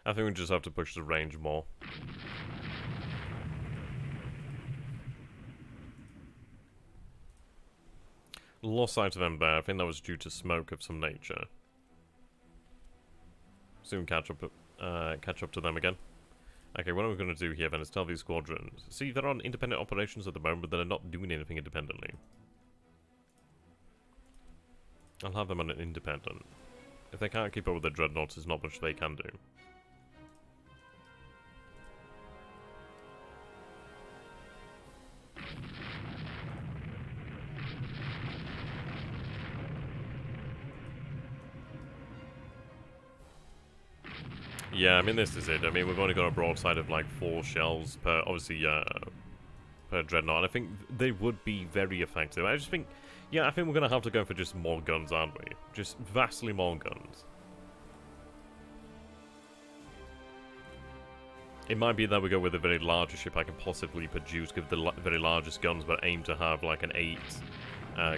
I think we just have to push the range more. Lost sight of them there. I think that was due to smoke of some nature. Soon catch up to them again. Okay, what are we going to do here then is tell these squadrons. See, they're on independent operations at the moment, but they're not doing anything independently. I'll have them on an independent. If they can't keep up with the dreadnoughts, there's not much they can do. Yeah, I mean, this is it. I mean, we've only got a broadside of like 4 shells per, obviously, per dreadnought. I think they would be very effective. I just think, yeah, I think we're going to have to go for just more guns, aren't we? Just vastly more guns. It might be that we go with the very largest ship I can possibly produce, give the very largest guns, but aim to have like an 8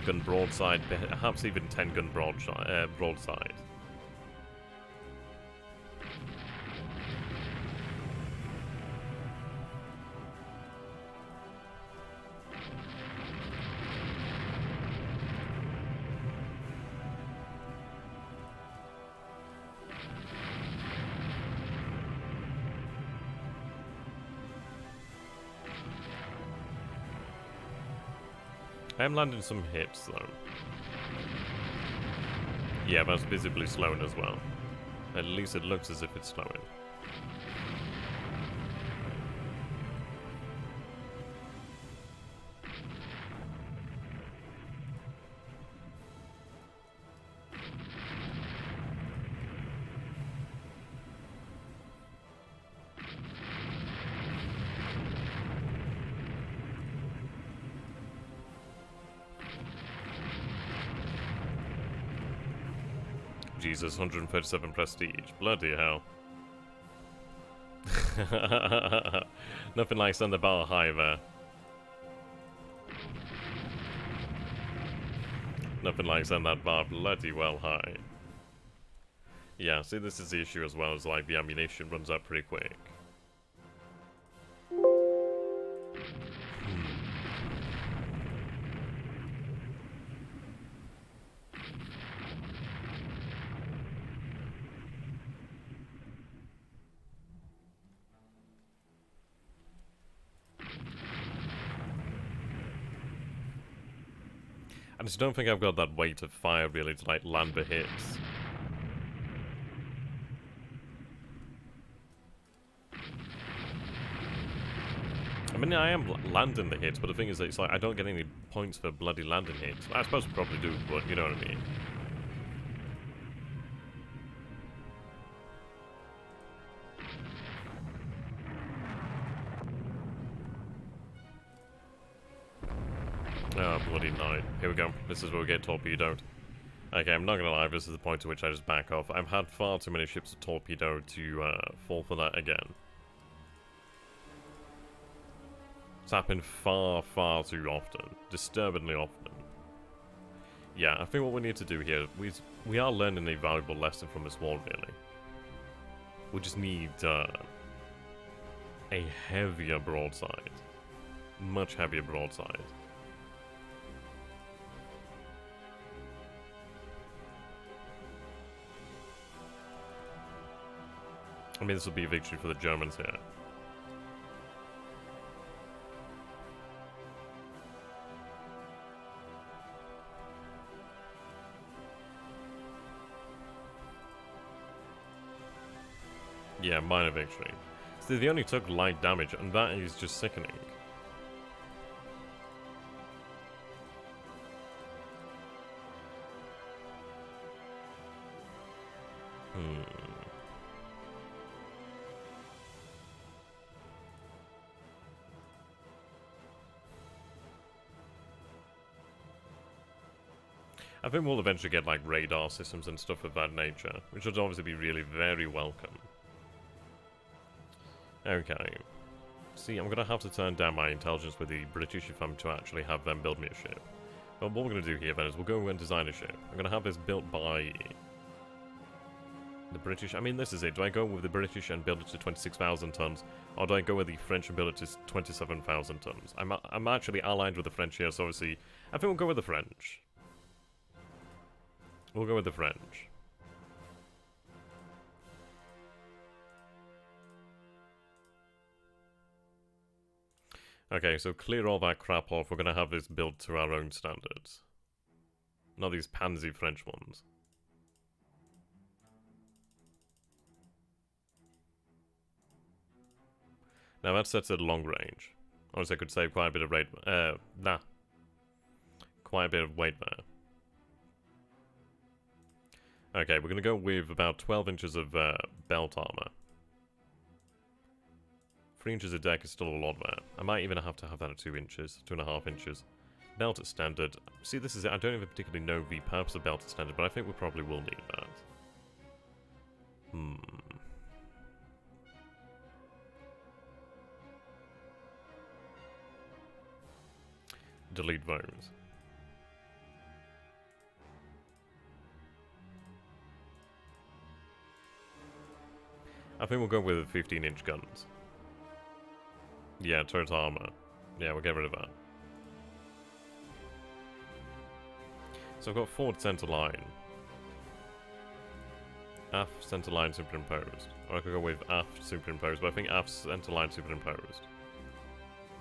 gun broadside, perhaps even 10 gun broadside. I am landing some hits, though. Yeah, that's visibly slowing as well. At least it looks as if it's slowing. Jesus, 137 prestige. Bloody hell. Nothing like send the bar high there. Nothing like send that bar bloody well high. Yeah, see, this is the issue as well, as like the ammunition runs out pretty quick. I just don't think I've got that weight of fire really to like land the hits. I mean, I am landing the hits, but the thing is that it's like I don't get any points for bloody landing hits. I suppose I probably do, but you know what I mean. Oh, bloody night. Here we go. This is where we get torpedoed. Okay, I'm not gonna lie, this is the point at which I just back off. I've had far too many ships torpedoed to fall for that again. It's happened far, far too often. Disturbingly often. Yeah, I think what we need to do here, we are learning a valuable lesson from this war, really. We just need a heavier broadside. Much heavier broadside. I mean, this will be a victory for the Germans here. Yeah, minor victory. See, they only took light damage, and that is just sickening. I think we'll eventually get like radar systems and stuff of that nature, which would obviously be really very welcome. Okay. See, I'm gonna have to turn down my intelligence with the British if I'm to actually have them build me a ship. But what we're gonna do here then is we'll go and design a ship. I'm gonna have this built by the British. I mean, this is it. Do I go with the British and build it to 26,000 tons, or do I go with the French and build it to 27,000 tons? I'm actually allied with the French here, so obviously I think we'll go with the French. We'll go with the French. Okay, so clear all that crap off. We're gonna have this built to our own standards. Not these pansy French ones. Now that sets at long range. Obviously I could save quite a bit of rate, quite a bit of weight there. Okay, we're gonna go with about 12 inches of belt armor. 3 inches of deck is still a lot there. I might even have to have that at 2 inches, 2.5 inches. Belt at standard. See, this is it. I don't even particularly know the purpose of belt at standard, but I think we probably will need that. Delete those. I think we'll go with 15-inch guns. Yeah, turret armor. Yeah, we'll get rid of that. So I've got forward center line. Aft center line superimposed. Or I could go with aft superimposed, but I think aft center line superimposed.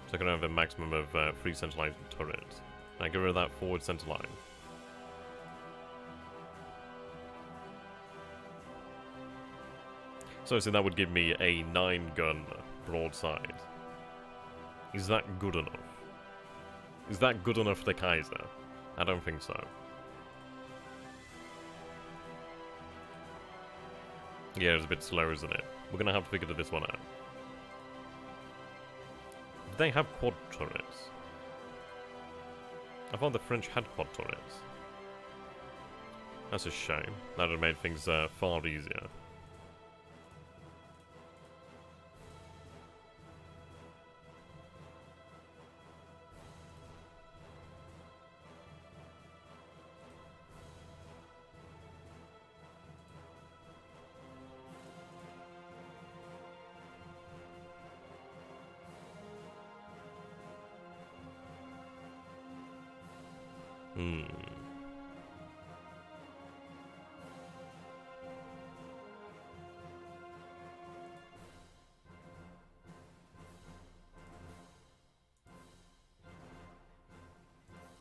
So I can have a maximum of 3 center line turrets. And I get rid of that forward center line. So that would give me a 9-gun broadside. Is that good enough? Is that good enough for the Kaiser? I don't think so. Yeah, it's a bit slow, isn't it? We're gonna have to figure this one out. Do they have quad turrets? I thought the French had quad turrets. That's a shame. That would have made things far easier.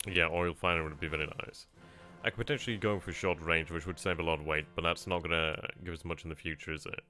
Yeah, oil finder would be very nice. I could potentially go for short range, which would save a lot of weight, but that's not gonna give us much in the future, is it?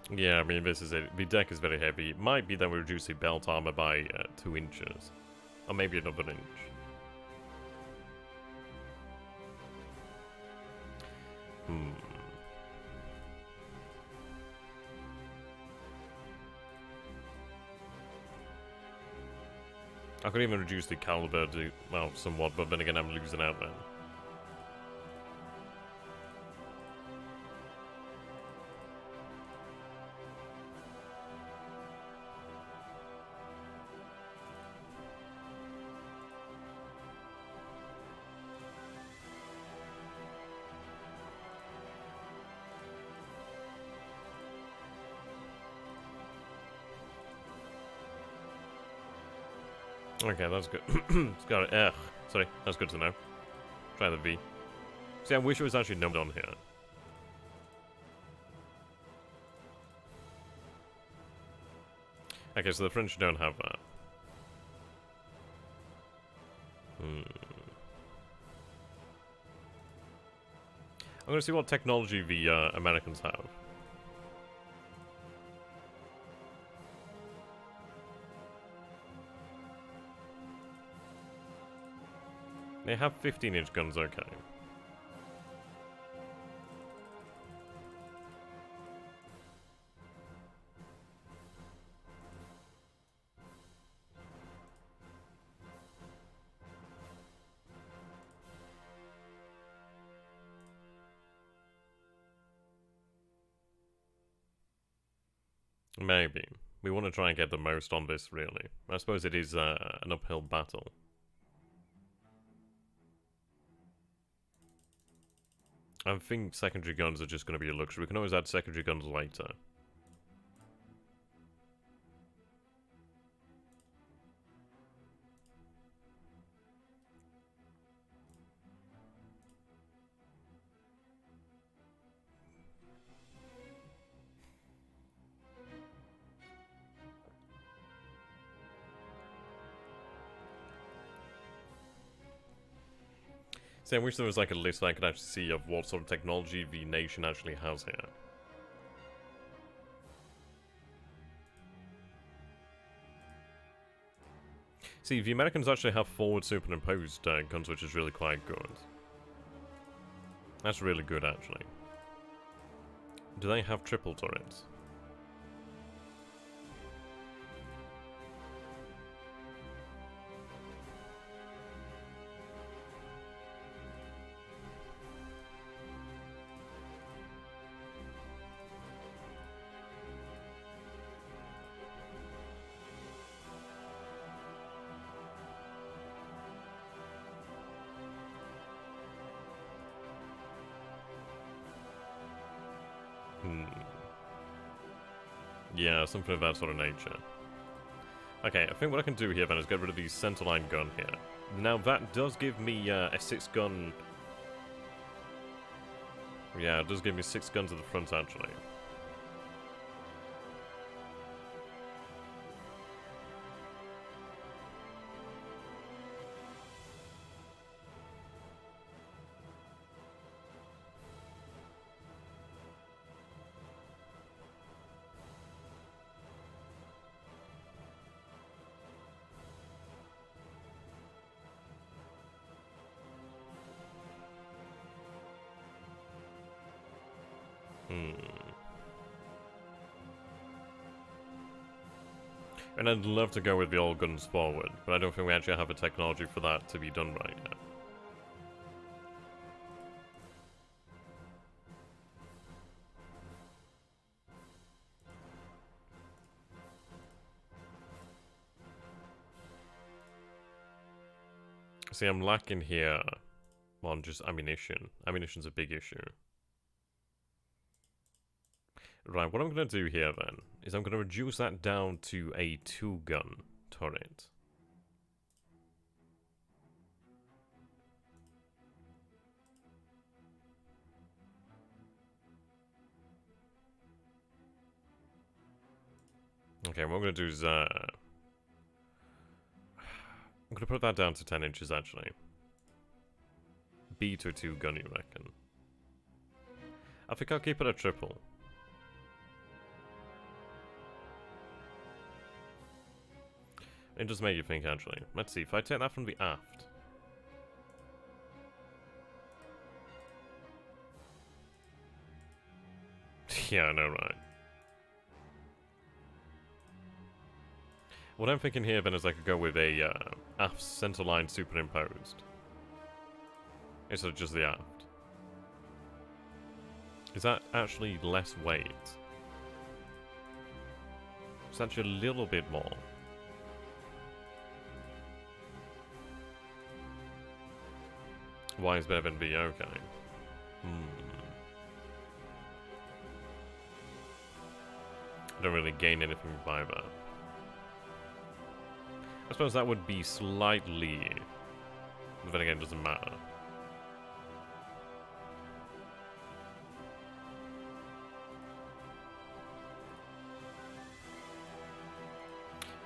Yeah, I mean, this is it. The deck is very heavy. It might be that we reduce the belt armor by 2 inches. Or maybe another inch. I could even reduce the caliber to, well, somewhat, but then again I'm losing out then. Okay, that's good. It's got it. Ugh. Sorry, that's good to know. Try the V. See, I wish it was actually numbed on here. Okay, so the French don't have that. I'm gonna see what technology the Americans have. They have 15-inch guns, okay. Maybe. We want to try and get the most on this, really. I suppose it is an uphill battle. I think secondary guns are just going to be a luxury. We can always add secondary guns later. See, I wish there was like a list I could actually see of what sort of technology the nation actually has here. See, the Americans actually have forward superimposed guns, which is really quite good. That's really good, actually. Do they have triple turrets? Yeah, something of that sort of nature. Okay, I think what I can do here then is get rid of the centerline gun here. Now that does give me a 6-gun... Yeah, it does give me 6 guns at the front actually. And I'd love to go with the all guns forward, but I don't think we actually have a technology for that to be done right yet. See, I'm lacking here on just ammunition. Ammunition's a big issue. Right, what I'm going to do here then is I'm going to reduce that down to a 2-gun turret. Okay, what I'm going to do is I'm going to put that down to 10 inches actually. B to a 2-gun, you reckon? I think I'll keep it a triple. It does make you think, actually. Let's see, if I take that from the aft. Yeah, I know, right? What I'm thinking here then is I could go with a aft center line superimposed. Instead of just the aft. Is that actually less weight? It's actually a little bit more. Y is better than B, okay. I don't really gain anything by that. I suppose that would be slightly... But then again, it doesn't matter.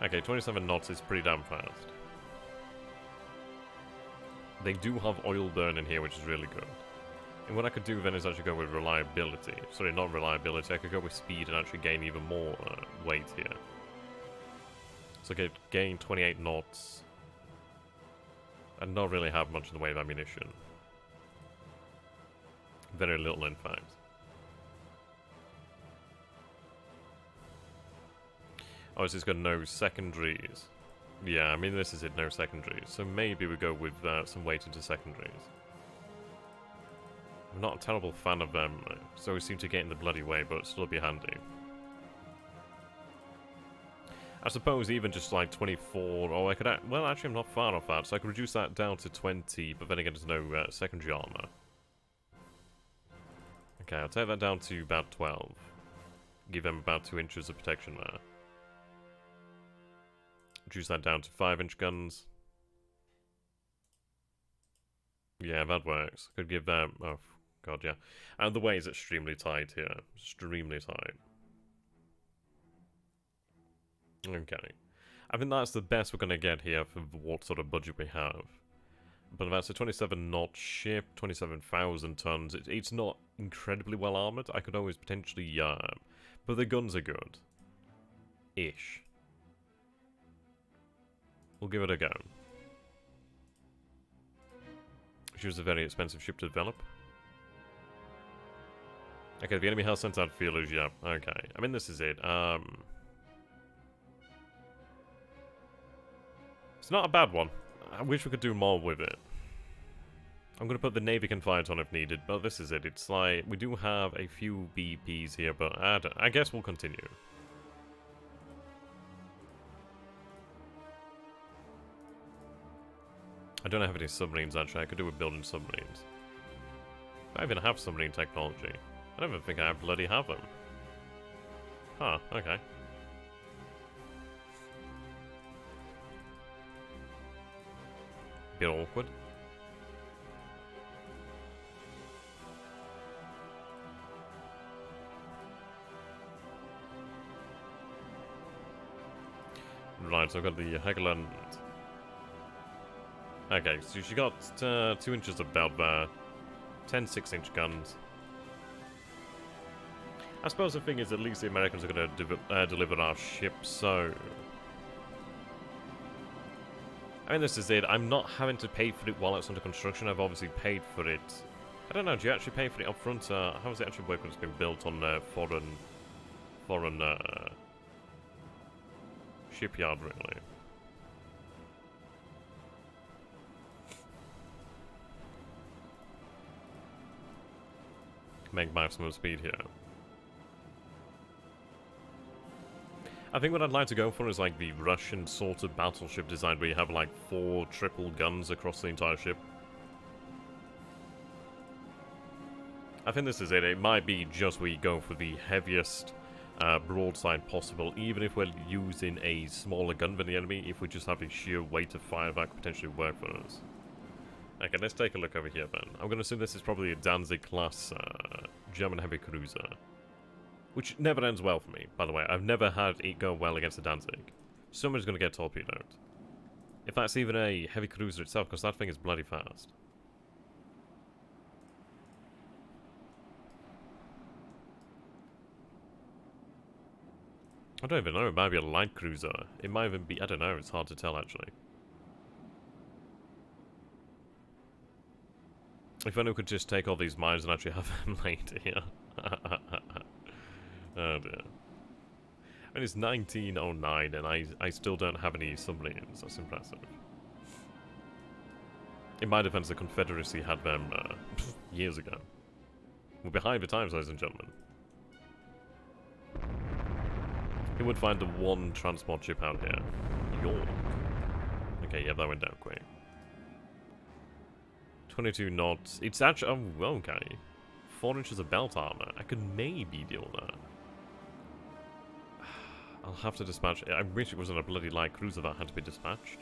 Okay, 27 knots is pretty damn fast. They do have oil burn in here, which is really good. And what I could do then is actually go with reliability. Sorry, not reliability. I could go with speed and actually gain even more weight here. So I could gain 28 knots. And not really have much in the way of ammunition. Very little, in fact. Oh, it's got no secondaries. Yeah, I mean, this is it, no secondaries. So maybe we go with some weight into secondaries. I'm not a terrible fan of them, so we seem to get in the bloody way, but still be handy. I suppose even just like 24, or I could... Well, actually, I'm not far off that, so I could reduce that down to 20, but then again, there's no secondary armor. Okay, I'll take that down to about 12. Give them about 2 inches of protection there. Reduce that down to 5-inch guns. Yeah, that works. Could give them... Oh, god, yeah. And the way is extremely tight here. Extremely tight. Okay. I think that's the best we're going to get here for what sort of budget we have. But that's a 27-knot ship, 27,000 tons. It's not incredibly well armored. I could always potentially... but the guns are good. Ish. We'll give it a go. She was a very expensive ship to develop. Okay, the enemy has sent out feelers, yeah. Okay. I mean, this is it. It's not a bad one. I wish we could do more with it. I'm going to put the Navy can fight on if needed, but this is it. It's like, we do have a few BPs here, but I guess we'll continue. I don't have any submarines, actually. I could do with building submarines. I even have submarine technology. I don't even think I bloody have them. Huh, okay. Bit awkward. Right, so I've got the Hegeland. Okay, so she got 2 inches of belt there. 10 6-inch guns. I suppose the thing is, at least the Americans are going to deliver our ship, so... I mean, this is it. I'm not having to pay for it while it's under construction. I've obviously paid for it. I don't know, do you actually pay for it up front? How does it actually work when it's been built on foreign shipyard, really? Make maximum speed here. I think what I'd like to go for is like the Russian sort of battleship design where you have like 4 triple guns across the entire ship. I think this is it. It might be just we go for the heaviest broadside possible, even if we're using a smaller gun than the enemy. If we just have the sheer weight of fire, that could potentially work for us. Okay, let's take a look over here then. I'm going to assume this is probably a Danzig class German heavy cruiser. Which never ends well for me, by the way. I've never had it go well against a Danzig. Someone's going to get torpedoed. If that's even a heavy cruiser itself, because that thing is bloody fast. I don't even know, it might be a light cruiser. It might even be, I don't know, it's hard to tell actually. If only we could just take all these mines and actually have them laid here. Oh dear. And it's 1909 and I still don't have any submarines. That's impressive. In my defense, the Confederacy had them years ago. We're behind the times, ladies and gentlemen. Who would find the one transport ship out here? York. Okay, yeah, that went down quick. 22 knots. It's actually... Oh, okay. 4 inches of belt armor. I could maybe deal with that. I'll have to dispatch... I wish it wasn't a bloody light cruiser that had to be dispatched.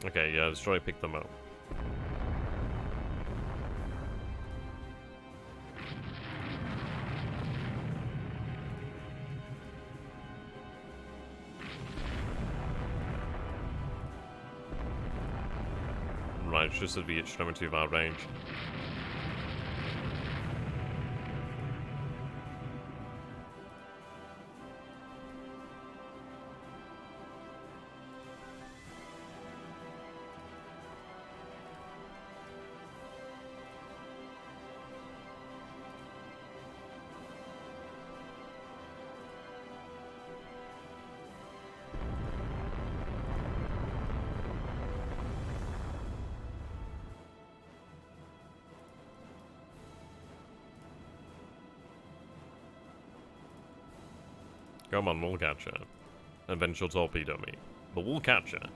Okay, yeah, destroy, pick them up. Right, it's just at the extremity of our range. Come on, we'll catch her. And then she'll torpedo me. But we'll catch her.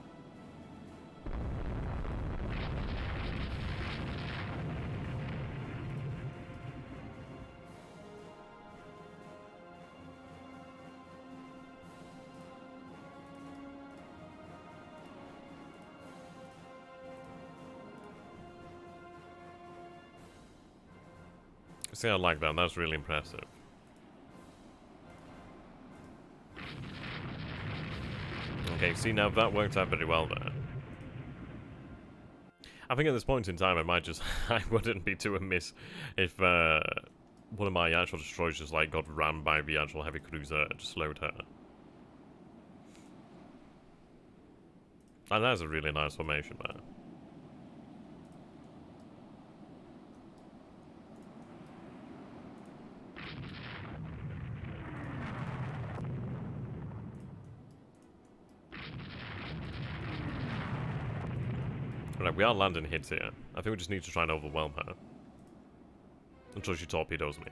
See, I like that. That's really impressive. Okay, see, now that worked out very well there. I think at this point in time, I might just... I wouldn't be too amiss if one of my actual destroyers just, like, got rammed by the actual heavy cruiser and just slowed her. And that's a really nice formation there. Right, we are landing hits here. I think we just need to try and overwhelm her. Until she torpedoes me.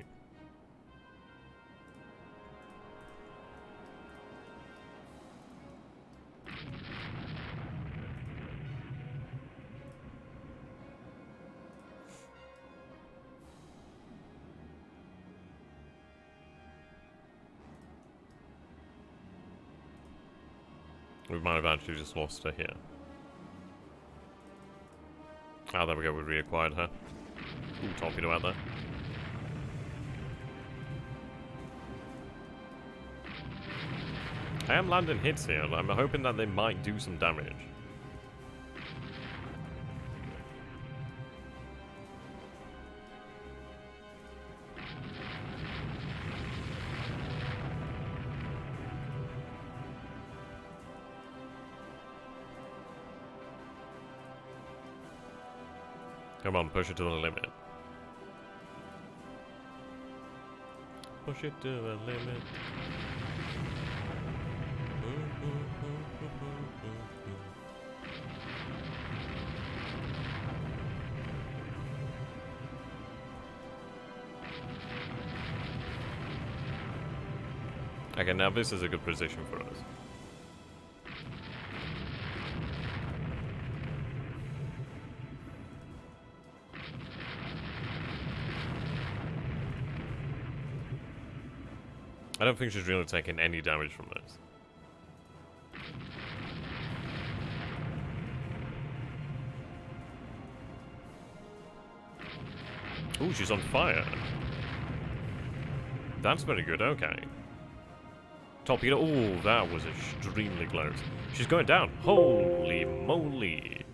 We might have actually just lost her here. Ah, there we go, we reacquired her. Ooh, torpedo out there. I am landing hits here, I'm hoping that they might do some damage. Come on, push it to the limit. Push it to the limit. Okay, now this is a good position for us. I don't think she's really taking any damage from this. Ooh, she's on fire. That's very good, okay. Torpedo, ooh, that was extremely close. She's going down. Holy moly.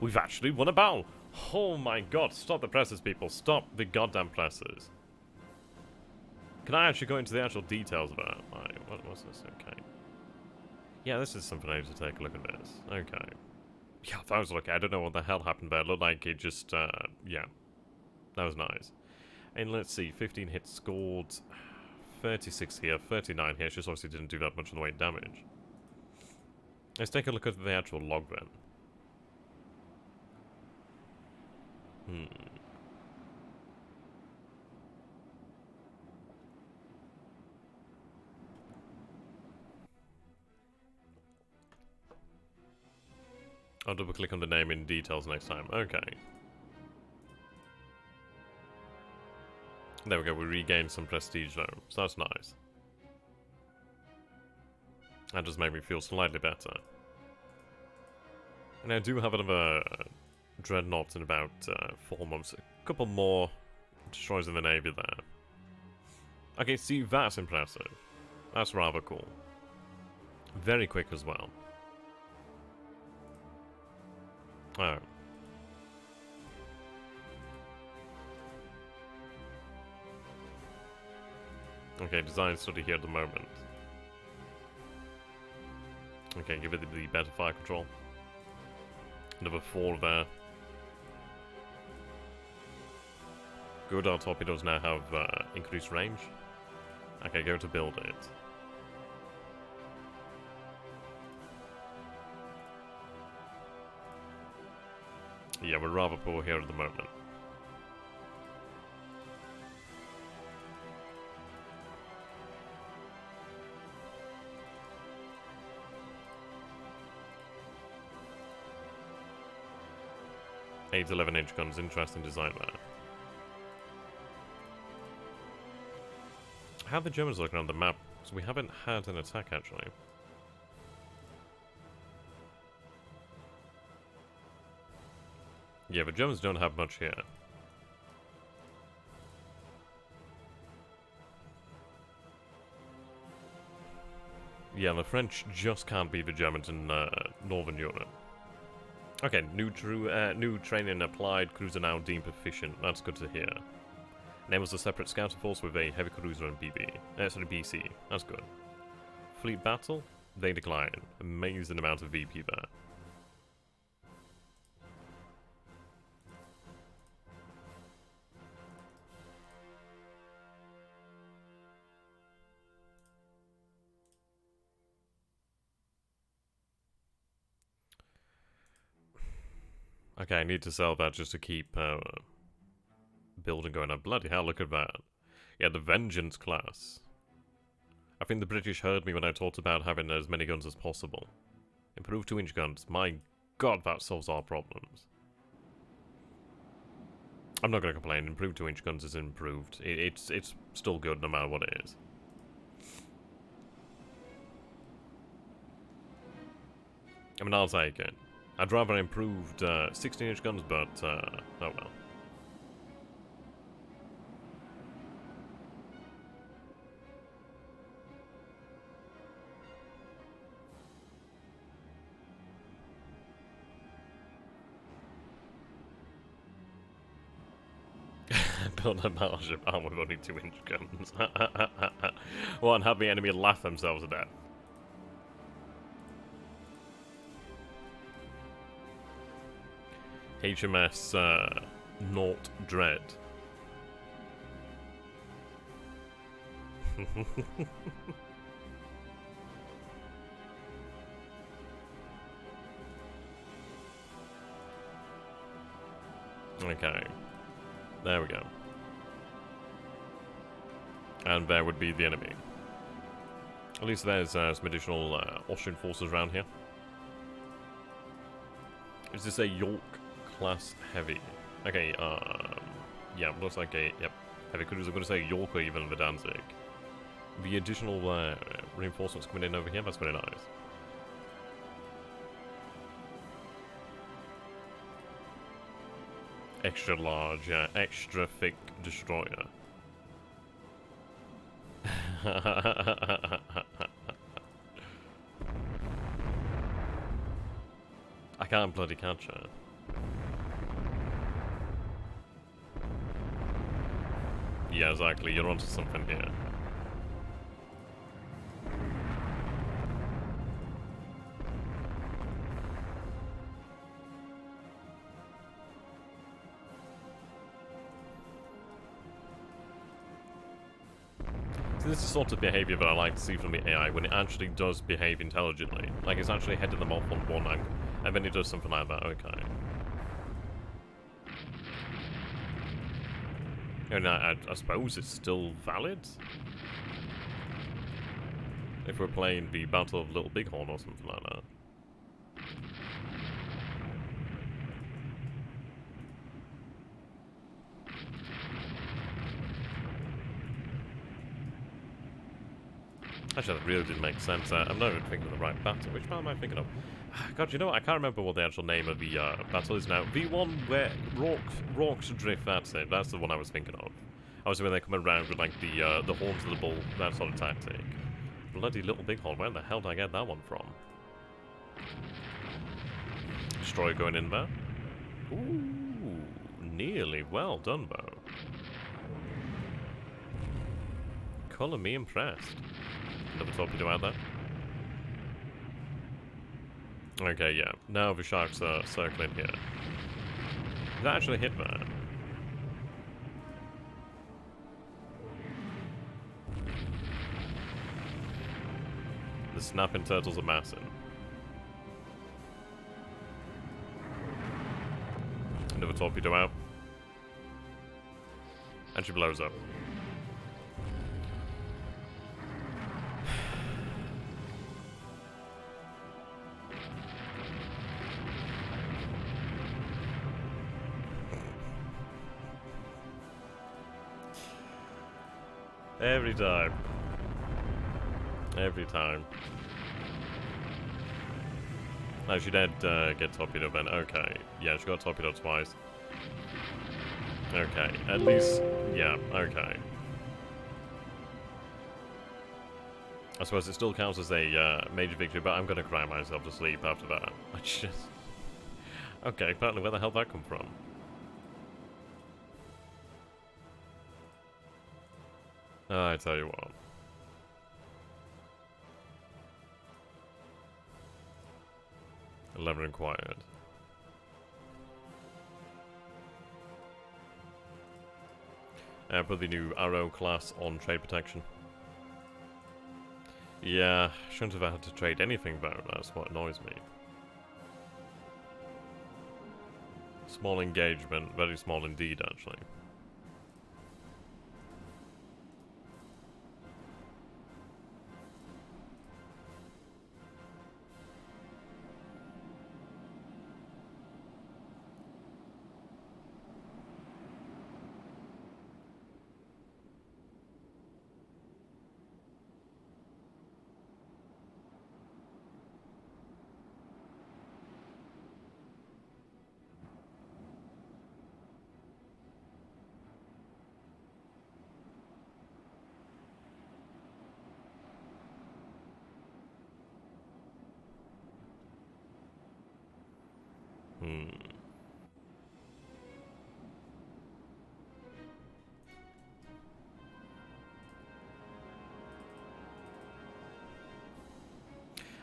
We've actually won a battle. Oh my god, stop the presses, people. Stop the goddamn presses. Can I actually go into the actual details of that? What's this? Okay. Yeah, this is something I need to take a look at this. Okay. Yeah, that was okay. I don't know what the hell happened there. It looked like it just, yeah. That was nice. And let's see, 15 hits scored, 36 here, 39 here. She just obviously didn't do that much in the way of damage. Let's take a look at the actual log then. I'll double click on the name in details next time. Okay. There we go, we regained some prestige though, so that's nice. That just made me feel slightly better. And I do have another Dreadnought in about 4 months. A couple more destroyers in the Navy there. Okay, see, that's impressive. That's rather cool. Very quick as well. Oh. Okay, design study here at the moment. Okay, give it the better fire control. Another 4 there. Good, our torpedoes now have increased range. Okay, go to build it. Yeah, we're rather poor here at the moment. Eight 11-inch guns, interesting design there. How are the Germans looking on the map? So we haven't had an attack actually. Yeah, the Germans don't have much here. Yeah, the French just can't beat the Germans in Northern Europe. Okay, new training applied, cruiser now deemed proficient. That's good to hear. Enables a separate scouting force with a heavy cruiser and BC. That's good. Fleet battle, they decline. Amazing amount of VP there. Okay, I need to sell that just to keep building going on. Bloody hell, look at that. Yeah, the Vengeance class. I think the British heard me when I talked about having as many guns as possible. Improved 2-inch guns. My god, that solves our problems. I'm not going to complain. Improved 2-inch guns is improved. It's still good no matter what it is. I mean, I'll take it. I'd rather improved 16-inch guns, but oh well. Build a battleship armed with only 2-inch guns. One, have the enemy laugh themselves to death. HMS Nort Dread. Okay. There we go. And there would be the enemy. At least there's some additional Austrian forces around here. Is this a York class heavy? Okay, yeah, looks like a, yep, heavy cruiser. I'm going to say York or even the Danzig. The additional reinforcements coming in over here, that's very nice. Extra large, extra thick destroyer. I can't bloody catch her. Yeah, exactly, you're onto something here. This is the sort of behaviour that I like to see from the AI when it actually does behave intelligently. Like it's actually heading them off on one angle, and then it does something like that. Okay. And I suppose it's still valid? If we're playing the Battle of Little Bighorn or something like that. Actually, that really didn't make sense. I'm not even thinking of the right battle. Which battle am I thinking of? God, you know what? I can't remember what the actual name of the battle is now. The one where Rorks Drift, that's it. That's the one I was thinking of. Obviously, when they come around with, like, the horns of the bull, that sort of tactic. Bloody Little Bighorn, where the hell did I get that one from? Destroyer going in there. Ooh, nearly well done, Bo. Colour me impressed. Another torpedo out there. Okay, yeah. Now the sharks are circling here. Did that actually hit there? The snapping turtles are massing. Another torpedo out. And she blows up. Every time. Every time. Oh, she did get torpedoed then. Okay. Yeah, she got torpedoed twice. Okay. At least, yeah, okay. I suppose it still counts as a major victory, but I'm gonna cry myself to sleep after that. I just... Okay, apparently where the hell did that come from? I tell you what. Lever inquired. Put the new Arrow class on trade protection. Yeah, shouldn't have had to trade anything though, that's what annoys me. Small engagement, very small indeed actually.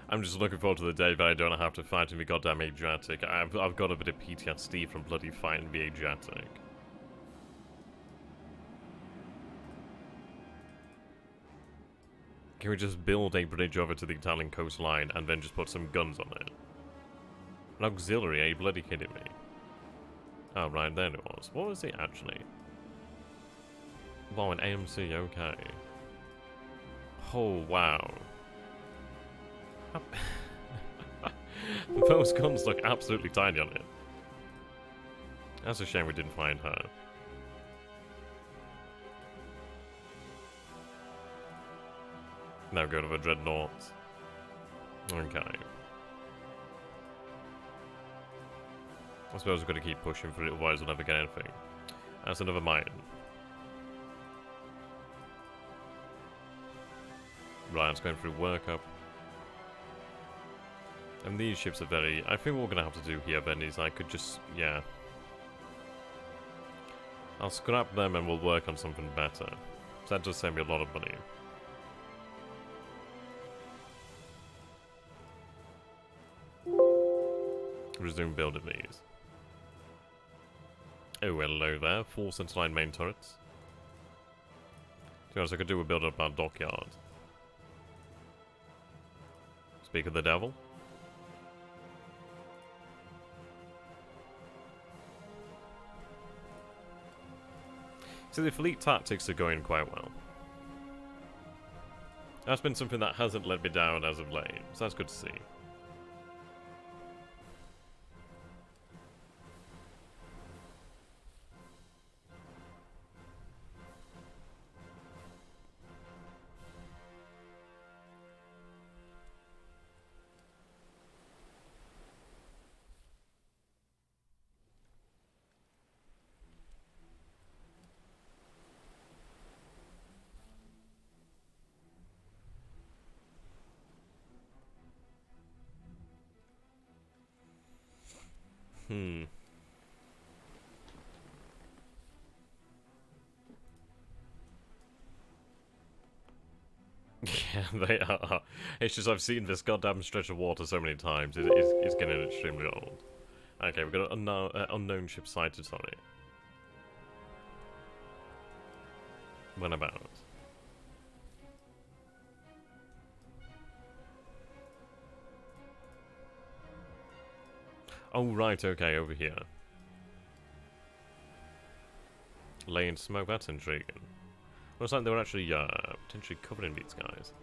I'm just looking forward to the day that I don't have to fight in the goddamn Adriatic. I've got a bit of PTSD from bloody fighting the Adriatic. Can we just build a bridge over to the Italian coastline and then just put some guns on it? An auxiliary, are you bloody kidding me? Oh, right, there it was. What was it actually? Wow, an AMC, okay. Oh, wow. Those guns look absolutely tiny on it. That's a shame we didn't find her. Now go to the Dreadnought. Okay. I suppose we're going to keep pushing for it, otherwise we'll never get anything. That's another mine. Right, it's going through workup. And these ships are very... I think what we're going to have to do here then is I could just... yeah. I'll scrap them and we'll work on something better. So that does save me a lot of money. Resume building these. Oh, hello there. 4 centerline main turrets. To be honest, I could do a build up our dockyard. Speak of the devil. So the fleet tactics are going quite well. That's been something that hasn't let me down as of late, so that's good to see. Yeah, they are. It's just I've seen this goddamn stretch of water so many times, it's getting extremely old. Okay, we've got an unknown ship sighted, sorry. When about? Oh, right, okay, over here. Laying smoke, that's intriguing. Looks like they were actually potentially covering these guys.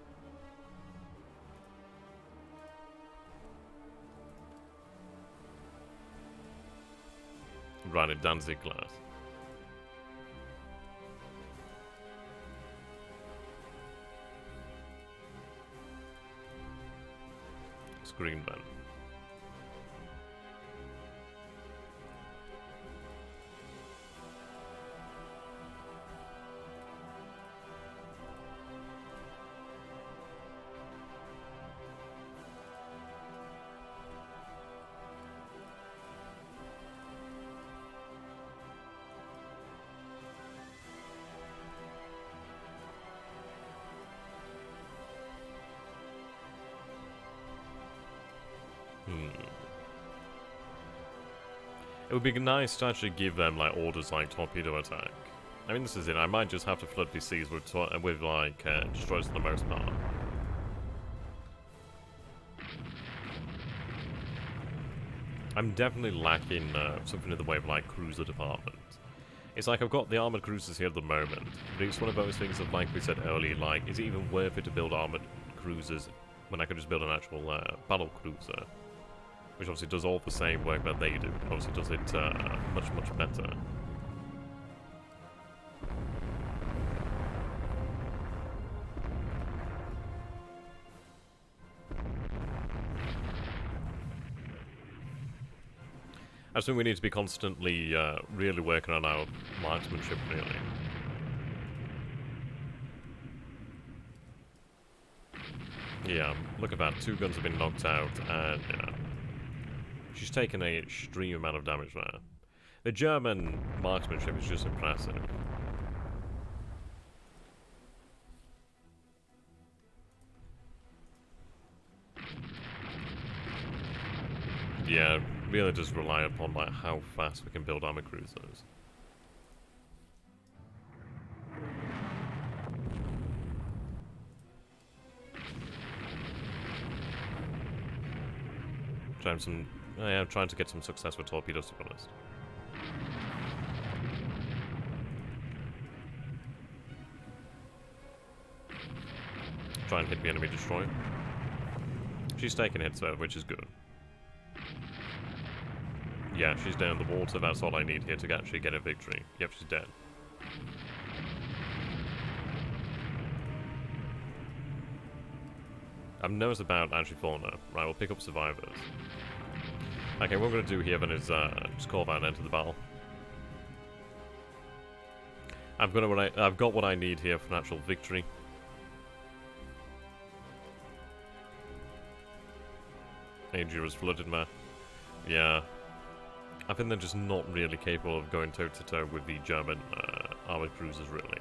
Right, a Danzig class. Screen then. It would be nice to actually give them like orders like torpedo attack. I mean, this is it. I might just have to flood these seas with like destroyers for the most part. I'm definitely lacking something in the way of like cruiser department. It's like I've got the armored cruisers here at the moment, but it's one of those things of like we said earlier, like is it even worth it to build armored cruisers when I could just build an actual battle cruiser? Which obviously does all the same work that they do, but obviously does it much, much better. I just think we need to be constantly really working on our marksmanship, really. Yeah, look at that. 2 guns have been knocked out, and yeah. She's taken an extreme amount of damage there. The German marksmanship is just impressive. Yeah, really just rely upon like how fast we can build armor cruisers. I'm trying to get some success with torpedoes, to be honest. Try and hit the enemy destroyer. She's taking hits there, which is good. Yeah, she's down the water. That's all I need here to actually get a victory. Yep, she's dead. I've nervous about actually falling her. Right, we'll pick up survivors. Okay, what I'm going to do here then is just call that an end to the battle. I've got what I need here for an actual victory. Aegir is flooded, man. Yeah. I think they're just not really capable of going toe-to-toe with the German armoured cruisers, really.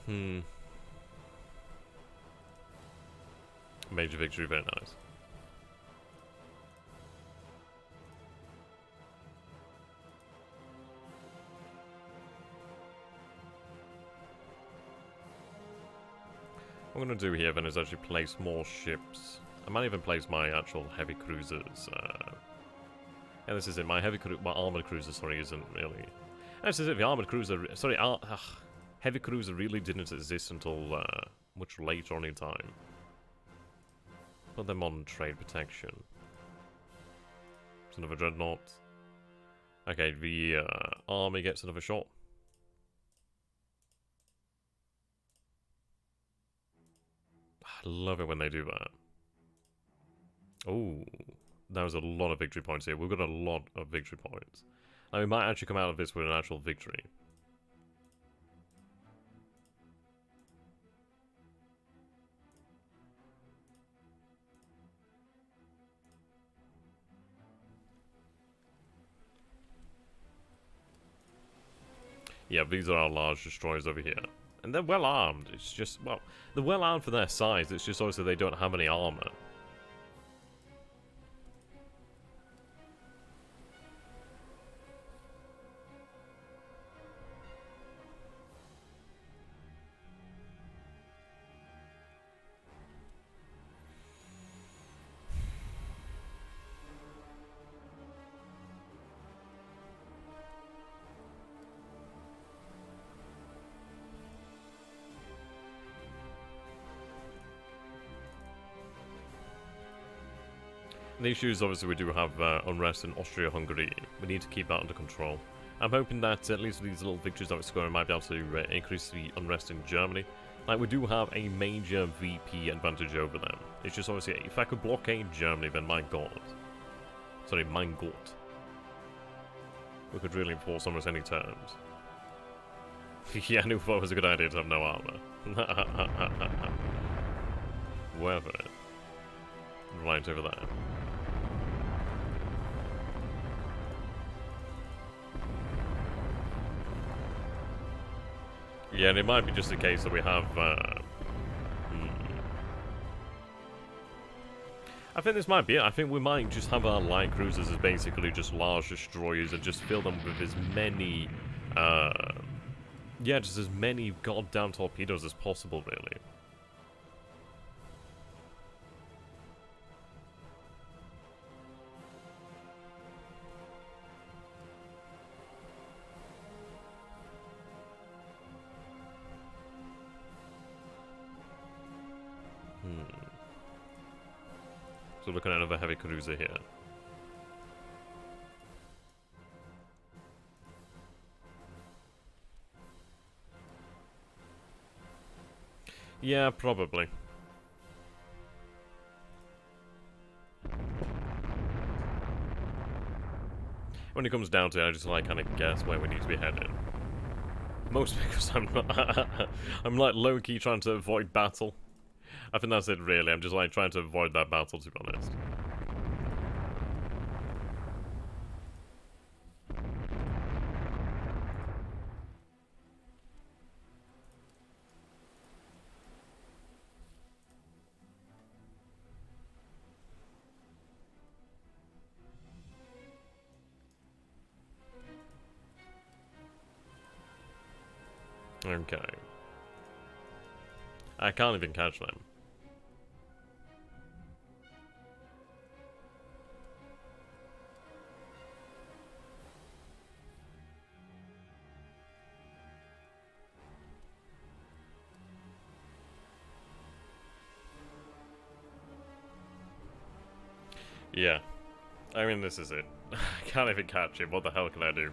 Hmm. Major victory, very nice. What I'm going to do here then is actually place more ships. I might even place my actual heavy cruisers. Yeah, this is it. My armored cruiser, sorry, isn't really. This is it. The armored cruiser, sorry, heavy cruiser really didn't exist until much later on in time. Put them on trade protection. It's another dreadnought. Okay, the army gets another shot. I love it when they do that. Oh, that was a lot of victory points here. We've got a lot of victory points. Now, we might actually come out of this with an actual victory. Yeah, these are our large destroyers over here. And they're well armed. It's just, well, they're well armed for their size. It's just obviously they don't have any armor. The issue is obviously we do have unrest in Austria-Hungary. We need to keep that under control. I'm hoping that at least with these little victories that we're scoring might be able to increase the unrest in Germany. Like, we do have a major VP advantage over them. It's just obviously, if I could blockade Germany, then my god. Sorry, mein Gott. We could really enforce almost any terms. Yeah, I knew that was a good idea to have no armor. Wherever. Right over there. Yeah, and it might be just a case that we have, I think this might be it. I think we might just have our light cruisers as basically just large destroyers and just fill them with as many, yeah, just as many goddamn torpedoes as possible, really. So looking at another heavy cruiser here. Yeah, probably. When it comes down to it, I just like kind of guess where we need to be heading. Mostly because I'm not I'm like low-key trying to avoid battle. I think that's it, really. I'm just like trying to avoid that battle, to be honest. Okay. I can't even catch them. Yeah. I mean, this is it. I can't even catch him. What the hell can I do?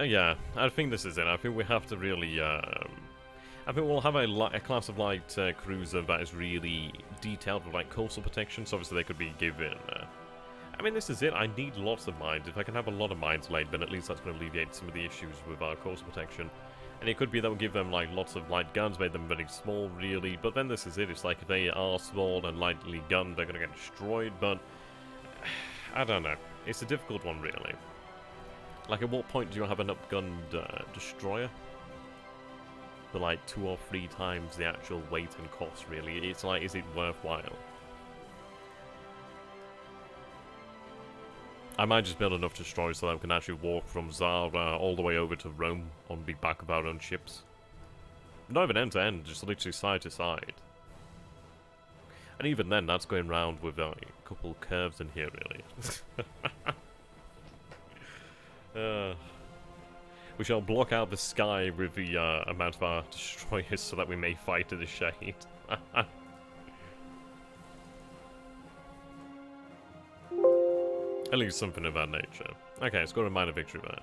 Yeah, I think this is it. I think we have to really, I think we'll have a class of light cruiser that is really detailed with like coastal protection, so obviously they could be given. I mean, this is it. I need lots of mines. If I can have a lot of mines laid, then at least that's going to alleviate some of the issues with our coastal protection. And it could be that we'll give them like lots of light guns, made them very small, really. But then this is it. It's like if they are small and lightly gunned, they're going to get destroyed. But I don't know. It's a difficult one, really. Like, at what point do you have an upgunned destroyer? For like 2 or 3 times the actual weight and cost, really. It's like, is it worthwhile? I might just build enough destroyers so that we can actually walk from Zara all the way over to Rome on the back of our own ships. Not even end to end, just literally side to side. And even then, that's going round with a couple curves in here, really. We shall block out the sky with the amount of our destroyers so that we may fight to the shade. At least something of that nature. Okay, let's go to a minor victory there.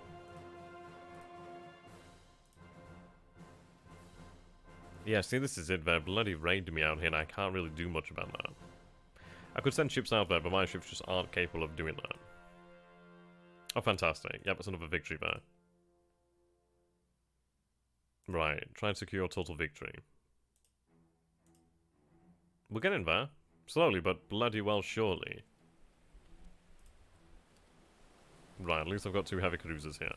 Yeah, see, this is it. They're bloody raiding me out here, and I can't really do much about that. I could send ships out there, but my ships just aren't capable of doing that. Oh, fantastic. Yep, that's another victory there. Right, try and secure total victory. We're getting there. Slowly, but bloody well surely. Right, at least I've got 2 heavy cruisers here.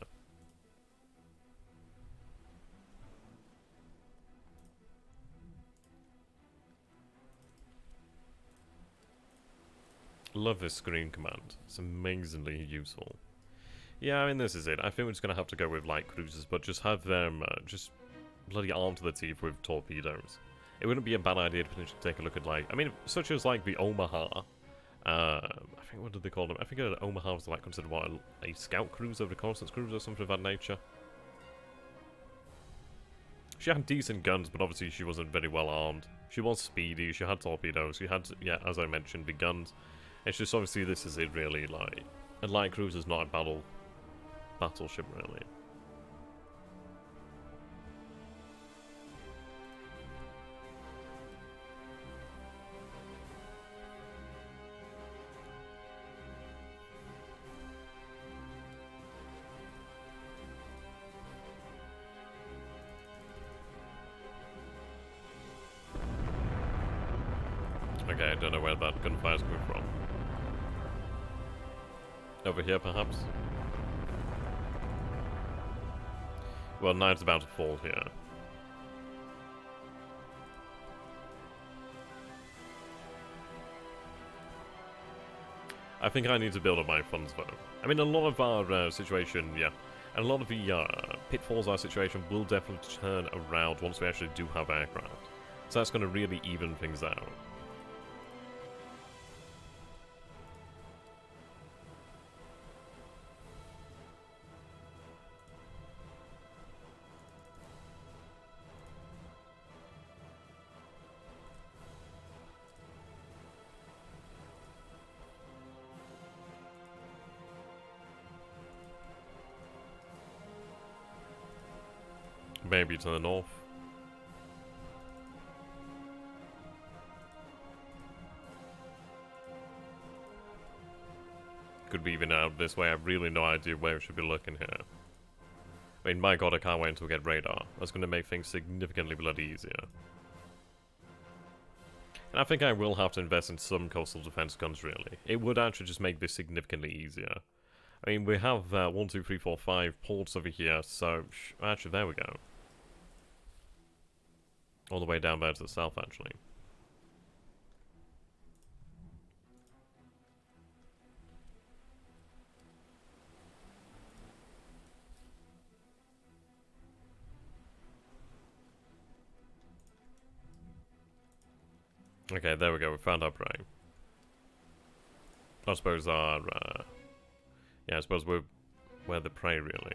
Love this screen command. It's amazingly useful. Yeah, I mean, this is it. I think we're just going to have to go with light cruisers, but just have them just bloody armed to the teeth with torpedoes. It wouldn't be a bad idea to potentially take a look at, like, I mean, such as, like, the Omaha. I think, what did they call them? I think Omaha was, like, considered, what, a scout cruiser, reconnaissance cruiser, or something of that nature. She had decent guns, but obviously she wasn't very well armed. She was speedy, she had torpedoes, she had, yeah, as I mentioned, the guns. It's just, obviously, this is it, really, like, a light cruiser's not a battleship, really. Okay, I don't know where that gunfire's coming from. Over here, perhaps? Well, night's about to fall here. I think I need to build up my funds, though. I mean, a lot of our situation, yeah, and a lot of the pitfalls of our situation will definitely turn around once we actually do have aircraft. So that's going to really even things out. Maybe to the north. Could be even out this way. I have really no idea where we should be looking here. I mean, my god, I can't wait until we get radar. That's going to make things significantly bloody easier. And I think I will have to invest in some coastal defense guns, really. It would actually just make this significantly easier. I mean, we have 1, 2, 3, 4, 5 ports over here, so actually, there we go. All the way down there to the south, actually. Okay, there we go. We found our prey. I suppose our... yeah, I suppose we're the prey, really.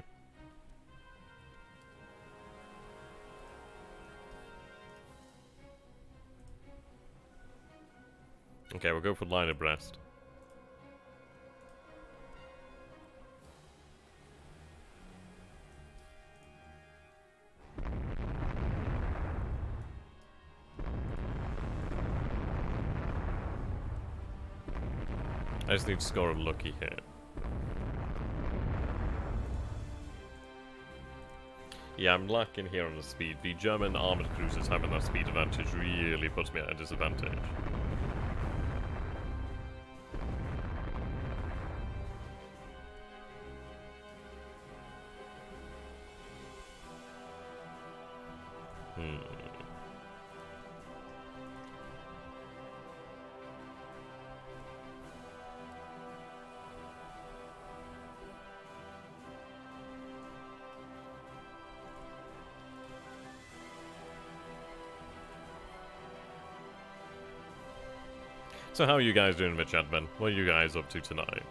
Okay, we'll go for line abreast. I just need to score a lucky hit. Yeah, I'm lacking here on the speed. The German armoured cruisers having that speed advantage really puts me at a disadvantage. So how are you guys doing in the chat, Ben? What are you guys up to tonight?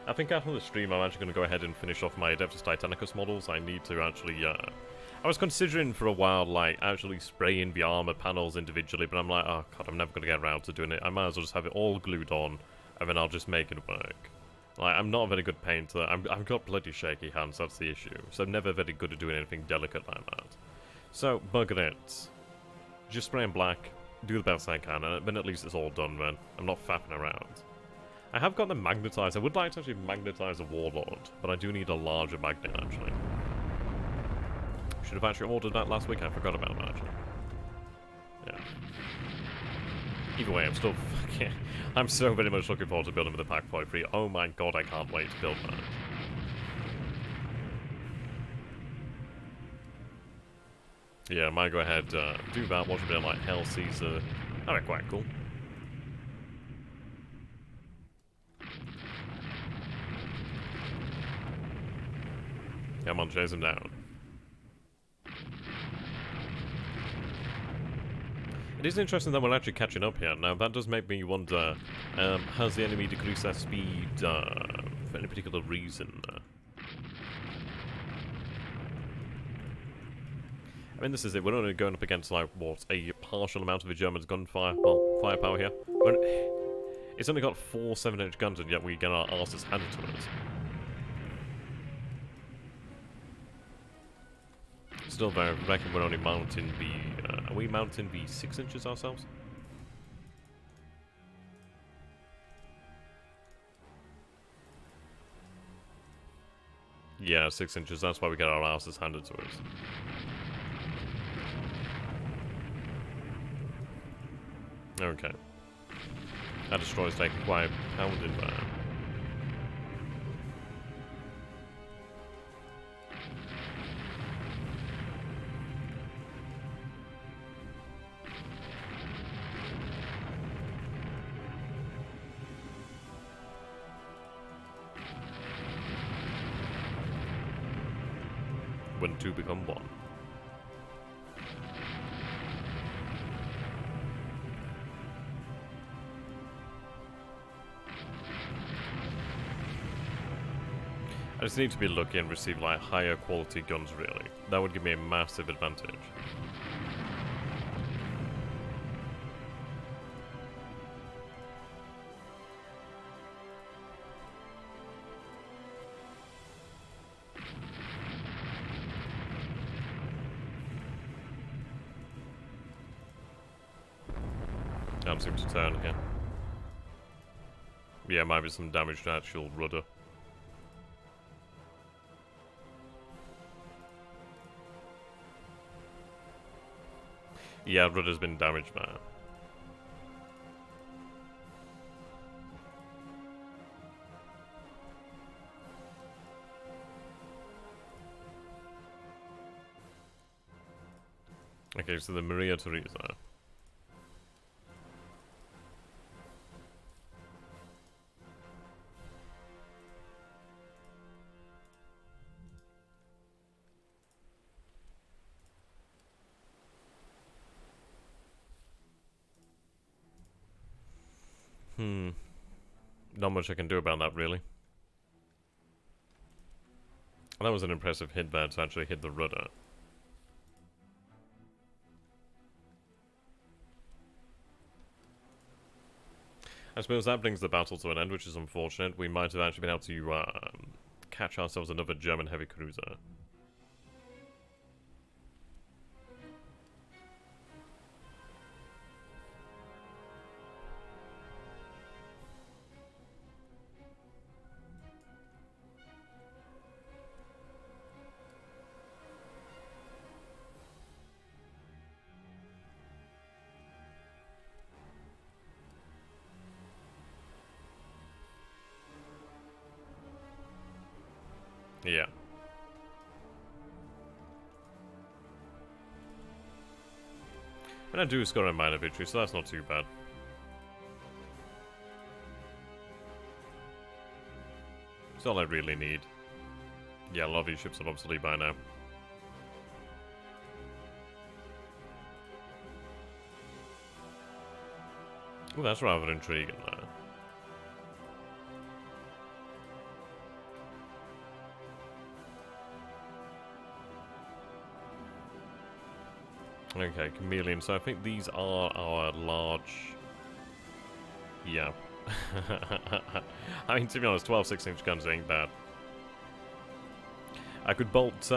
I think after the stream, I'm actually going to go ahead and finish off my Adeptus Titanicus models. I need to actually, I was considering for a while, like, actually spraying the armor panels individually, but I'm like, oh god, I'm never going to get around to doing it. I might as well just have it all glued on, and then I'll just make it work. Like, I'm not a very good painter. I've got bloody shaky hands, that's the issue. So I'm never very good at doing anything delicate like that. So, bugger it. Just spray in black, do the best I can, and then at least it's all done, man. I'm not faffing around. I have got the magnetize. I would like to actually magnetize a Warlord, but I do need a larger magnet, actually. Should have actually ordered that last week. I forgot about that, actually. Yeah. Either way, I'm still fucking... I'm so very much looking forward to building with the Pack 5-3. Oh my god, I can't wait to build that. Yeah, I might go ahead, do that, watch a bit of, like, Hell Caesar. That'd be quite cool. Come on, chase him down. It is interesting that we're actually catching up here. Now, that does make me wonder, has the enemy decreased their speed for any particular reason? I mean, this is it. We're only going up against, like, what, a partial amount of the Germans' gunfire, well, firepower here. It's only got 4 7-inch guns, and yet we get our asses handed to us. Still, I reckon we're only mounting the... are we mounting the 6 inches ourselves? Yeah, 6 inches. That's why we get our asses handed to us. Okay. That destroyer's taking quite a pounding there. When two become one. I just need to be lucky and receive, like, higher quality guns, really. That would give me a massive advantage. Can't seem to turn here. Yeah, might be some damage to actual rudder. Yeah, rudder's been damaged now. Okay, so the Maria Theresa. Not much I can do about that, really. That was an impressive hit there to actually hit the rudder. I suppose that brings the battle to an end, which is unfortunate. We might have actually been able to catch ourselves another German heavy cruiser. Yeah. And I do score a minor victory, so that's not too bad. It's all I really need. Yeah, a lot of these ships are obsolete by now. Well, that's rather intriguing, though. Okay, chameleon. So I think these are our large... Yeah. I mean, to be honest, 12 6-inch guns ain't bad. I could bolt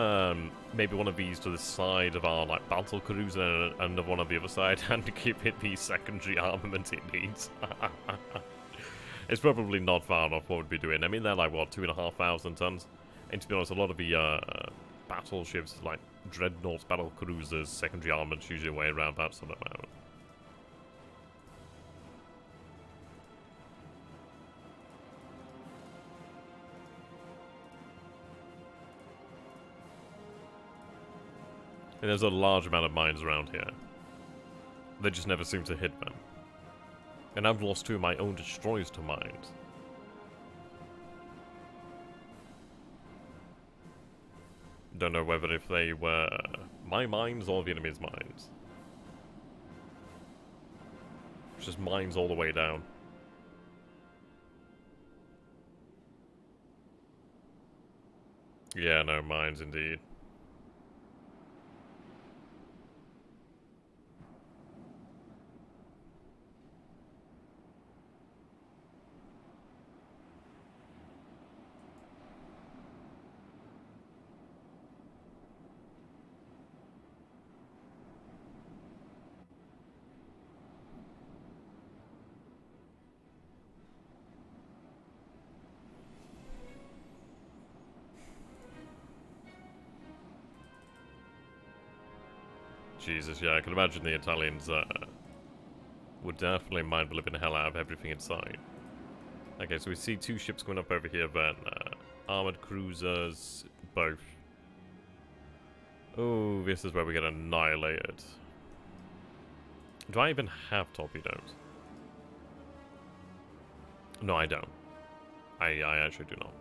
maybe one of these to the side of our like battle cruiser and another one on the other side and give it the secondary armament it needs. It's probably not far off what we'd be doing. I mean, they're like, what, 2,500 tons? And to be honest, a lot of the battleships, like dreadnoughts, battle cruisers, secondary armaments, usually weigh around that sort of amount. And there's a large amount of mines around here. They just never seem to hit them. And I've lost 2 of my own destroyers to mines. Don't know whether if they were my mines or the enemy's mines. It's just mines all the way down. Yeah, no, mines indeed. Jesus, yeah, I can imagine the Italians would definitely mind the living hell out of everything inside. Okay, so we see 2 ships going up over here then. Armored cruisers, both. Oh, this is where we get annihilated. Do I even have torpedoes? No, I don't. I actually do not.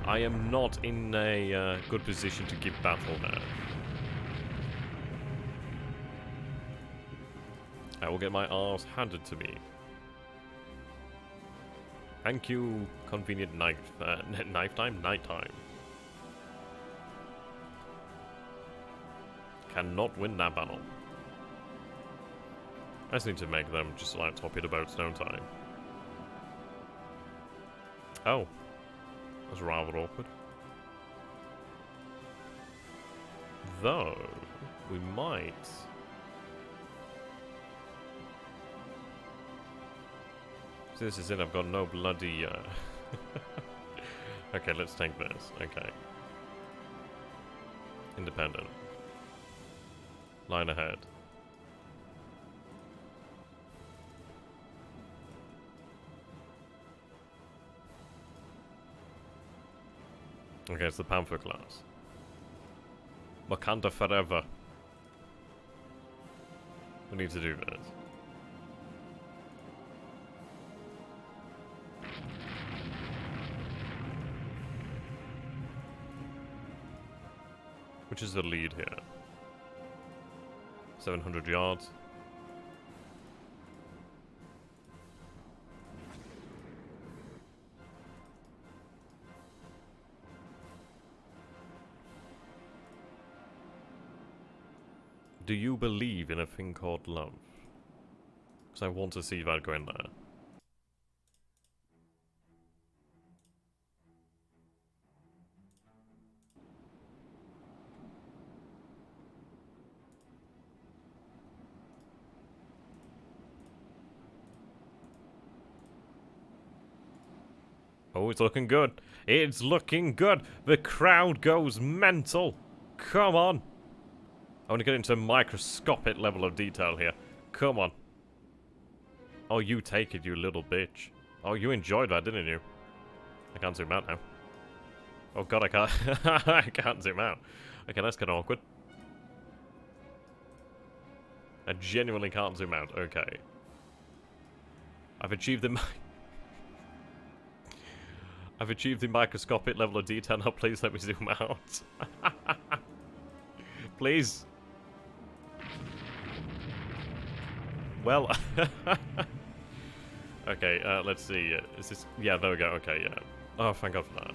I am not in a good position to give battle now. I will get my arse handed to me. Thank you, convenient night time. Cannot win that battle. I just need to make them just like torpedo boats, don't I? Oh. That's rather awkward. Though, we might... So this is it, I've got no bloody... Okay, let's take this. Okay. Independent. Line ahead. Okay, it's the Panther class. Wakanda forever. We need to do this. Which is the lead here? 700 yards. Do you believe in a thing called love? Because I want to see that go in there. Oh, it's looking good. It's looking good. The crowd goes mental. Come on. I want to get into a microscopic level of detail here. Come on. Oh, you take it, you little bitch. Oh, you enjoyed that, didn't you? I can't zoom out now. Oh god, I can't. I can't zoom out. Okay, that's kind of awkward. I genuinely can't zoom out. Okay. I've achieved the... I've achieved the microscopic level of detail. Now please let me zoom out. Please. Well... okay, let's see. Is this... Yeah, there we go. Okay, yeah. Oh, thank God for that.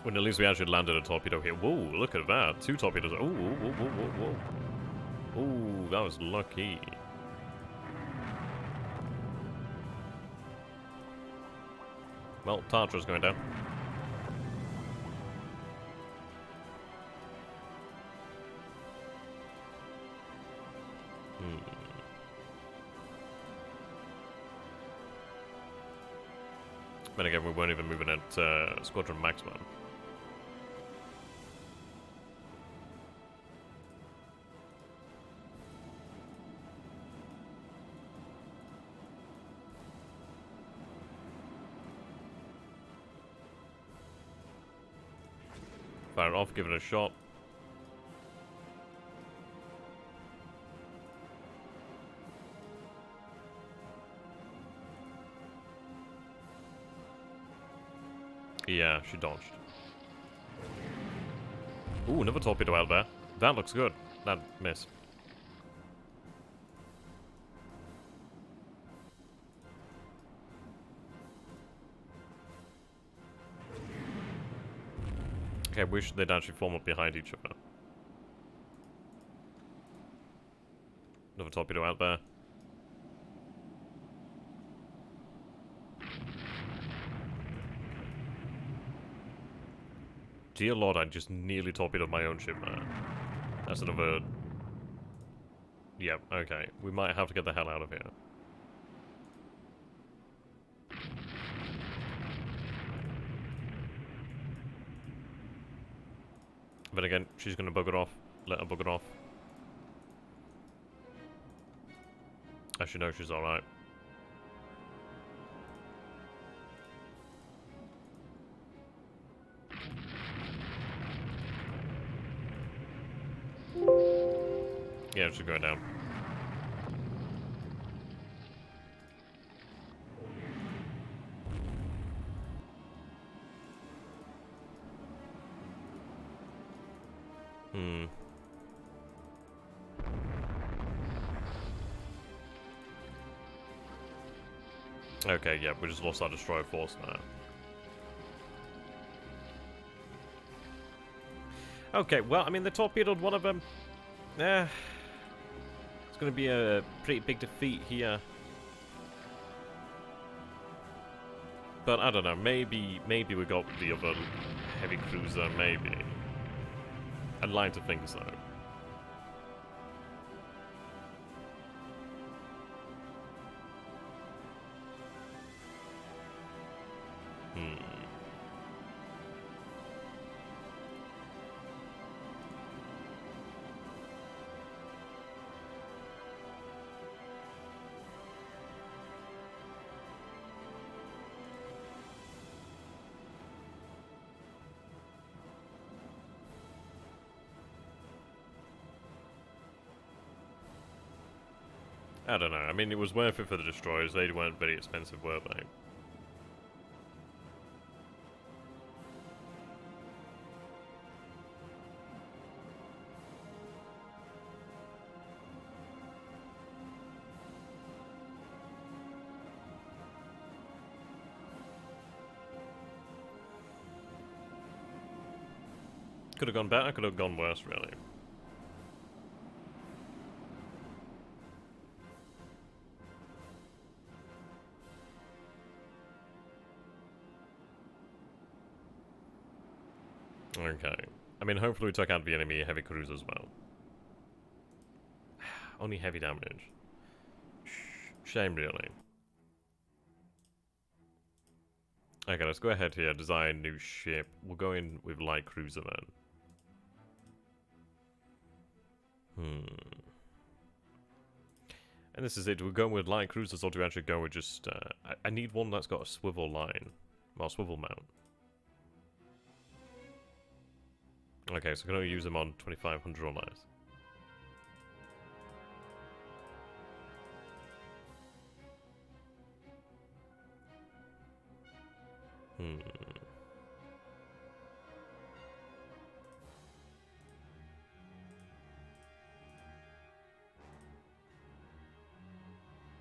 When at least we actually landed a torpedo here. Whoa, look at that. 2 torpedoes. Oh, whoa, whoa, whoa, whoa, whoa. Ooh, that was lucky. Well, Tartra's going down. Then again, we weren't even moving at Squadron Maximum. Fire it off, give it a shot. Yeah, she dodged. Ooh, another torpedo out there. That looks good. That miss. Okay, I wish they'd actually form up behind each other. Another torpedo out there. Dear Lord, I just nearly torpedoed my own ship there. That's another... Yep, okay. We might have to get the hell out of here. But again, she's gonna bug it off. Let her bug it off. Actually, no, she's alright. Yeah, she's going down. Okay, yeah, we just lost our destroyer force now. Okay, well, I mean, they torpedoed one of them. It's going to be a pretty big defeat here. But I don't know, maybe we got the other heavy cruiser, maybe. I'd like to think so. I don't know. I mean, it was worth it for the destroyers. They weren't very expensive, were they? Could have gone better, could have gone worse, really. Okay. I mean, hopefully we took out the enemy heavy cruise as well. Only heavy damage. Shame, really. Okay, let's go ahead here, design new ship. We'll go in with light cruiser then. And this is it. We're going with light cruisers, or do we actually go with just... I need one that's got a swivel line. Well, swivel mount. Okay, so I can only use them on 2500 or less.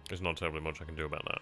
There's not terribly much I can do about that.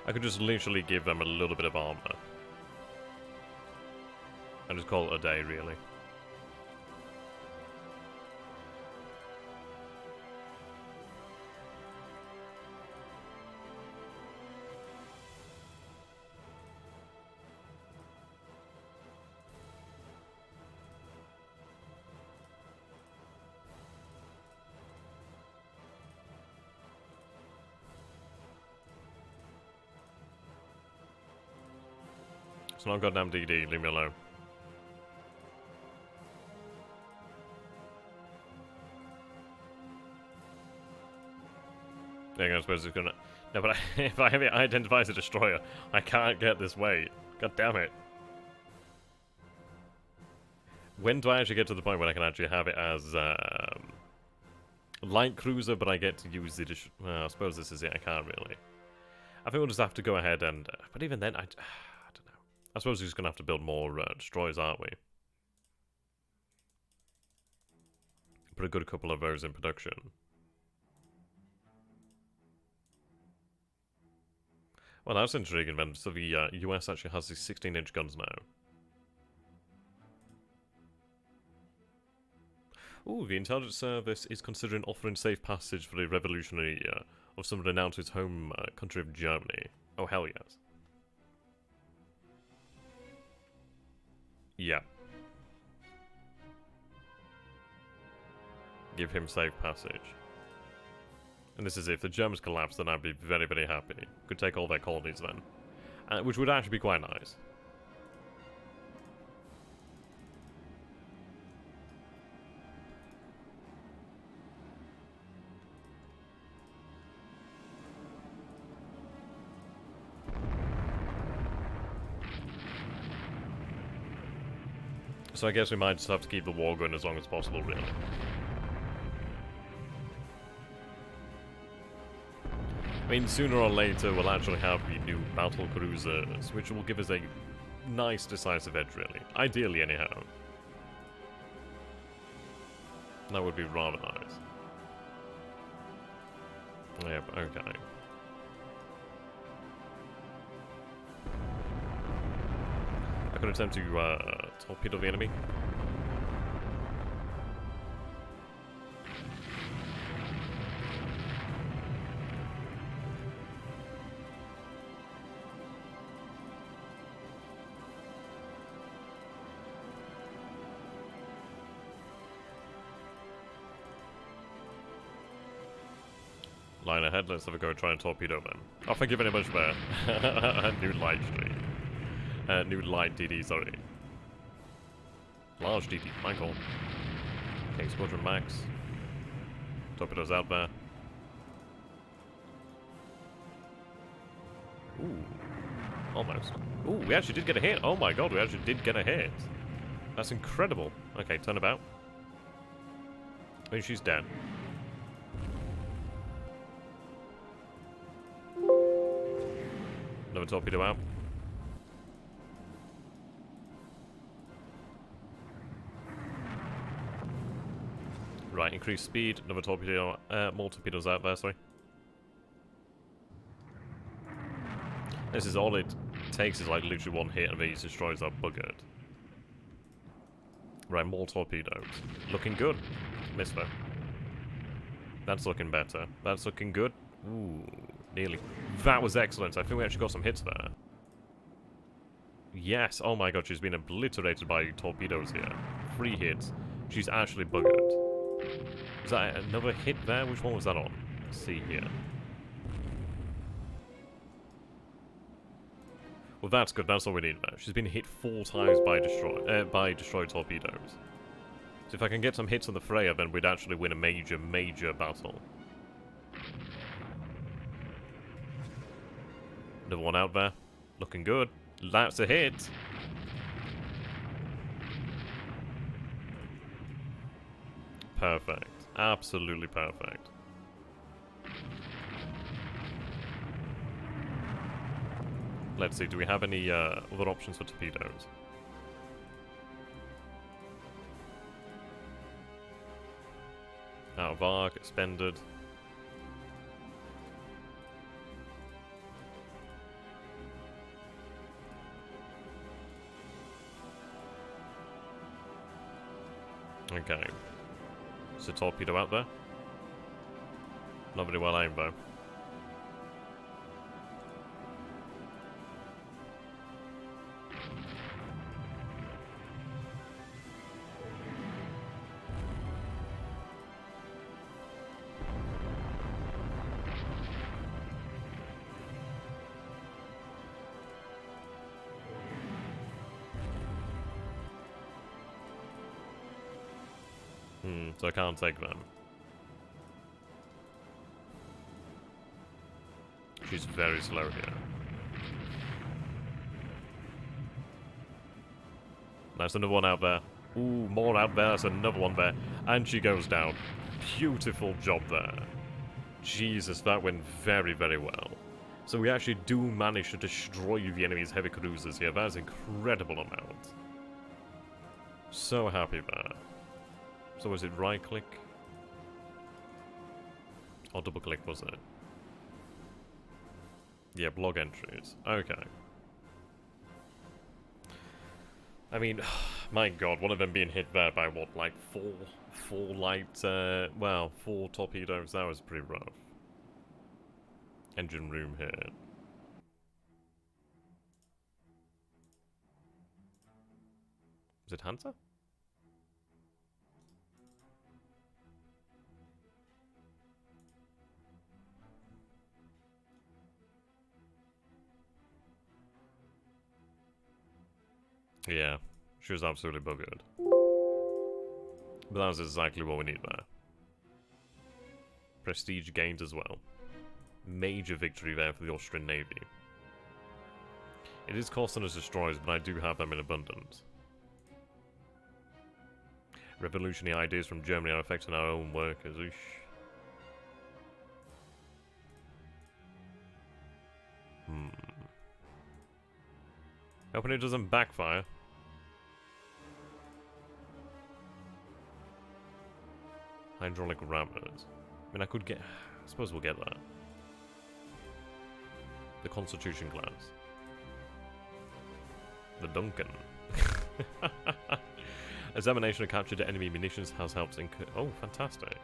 I could just literally give them a little bit of armor. And just call it a day, really. It's not goddamn DD, leave me alone. Yeah, I suppose it's gonna... No, but if I have it identified as a destroyer, I can't get this way. God damn it. When do I actually get to the point when I can actually have it as, light cruiser, but I get to use the... I suppose this is it, I can't really. I think we'll just have to go ahead and... but even then, I don't know. I suppose we're just going to have to build more destroyers, aren't we? Put a good couple of those in production. Well, that's intriguing then. So the US actually has these 16-inch guns now. Ooh, the intelligence service is considering offering safe passage for the revolutionary of someone announced its home country of Germany. Oh, hell yes. Yeah. Give him safe passage. And this is if the Germans collapse, then I'd be very, very happy. Could take all their colonies then. Which would actually be quite nice. So I guess we might just have to keep the war going as long as possible, really. I mean, sooner or later we'll actually have the new battle cruisers, which will give us a nice decisive edge, really. Ideally, anyhow. That would be rather nice. Yep, okay. I could attempt to torpedo the enemy. Line ahead, let's have a go try and torpedo them. Oh, thank you very much for new light stream. New light DD, sorry. Large DD, my call. Okay, Squadron Max. Torpedoes out there. Ooh. Almost. Ooh, we actually did get a hit. Oh my god, we actually did get a hit. That's incredible. Okay, turn about. I mean, she's dead. Another torpedo out. Right, increase speed. Another torpedo. More torpedoes out there, sorry. This is all it takes, is like literally one hit and these destroyers are buggered. Right, more torpedoes. Looking good. Missed though. That's looking better. That's looking good. Ooh, nearly. That was excellent. I think we actually got some hits there. Yes. Oh my god, she's been obliterated by torpedoes here. 3 hits. She's actually buggered. Is that another hit there? Which one was that on? Let's see here. Well, that's good. That's all we need now. She's been hit 4 times by destroyed torpedoes. So if I can get some hits on the Freya, then we'd actually win a major, major battle. Another one out there. Looking good. That's a hit. Perfect. Absolutely perfect. Let's see, do we have any other options for torpedoes? Out of arc, expended. Okay. Is a torpedo out there? Not very well aimed though. So I can't take them. She's very slow here. There's another one out there. Ooh, more out there. There's another one there. And she goes down. Beautiful job there. Jesus, that went very, very well. So we actually do manage to destroy the enemy's heavy cruisers here. That is an incredible amount. So happy there. So was it right click? Or double click was it? Yeah, blog entries. Okay. I mean, my god, one of them being hit there by what, like four light, well, 4 torpedoes, that was pretty rough. Engine room here. Is it Hunter? Yeah, she was absolutely buggered. But that was exactly what we need there. Prestige gained as well. Major victory there for the Austrian Navy. It is costing us destroyers, but I do have them in abundance. Revolutionary ideas from Germany are affecting our own workers. Oosh. Hoping it doesn't backfire. Hydraulic rammers. I mean, I could get... I suppose we'll get that. The Constitution class. The Duncan. Examination of captured enemy munitions has helped in... Oh, fantastic.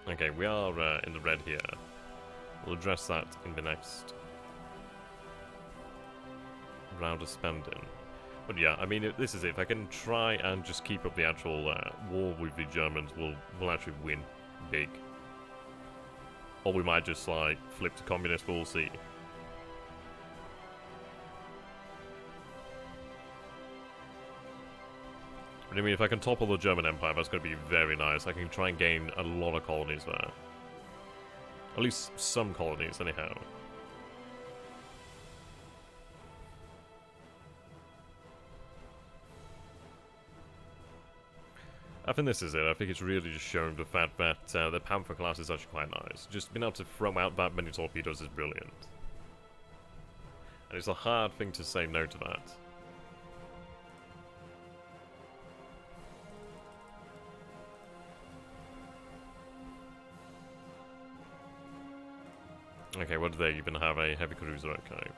Okay, we are in the red here. We'll address that in the next round of spending. But yeah, I mean, this is it. If I can try and just keep up the actual war with the Germans, we'll actually win big. Or we might just, like, flip to communist, but we'll see. But I mean, if I can topple the German Empire, that's going to be very nice. I can try and gain a lot of colonies there. At least some colonies, anyhow. I think this is it. I think it's really just showing the fact that the Panther class is actually quite nice. Just being able to throw out that many torpedoes is brilliant. And it's a hard thing to say no to that. Okay, what do they even have? A heavy cruiser, okay.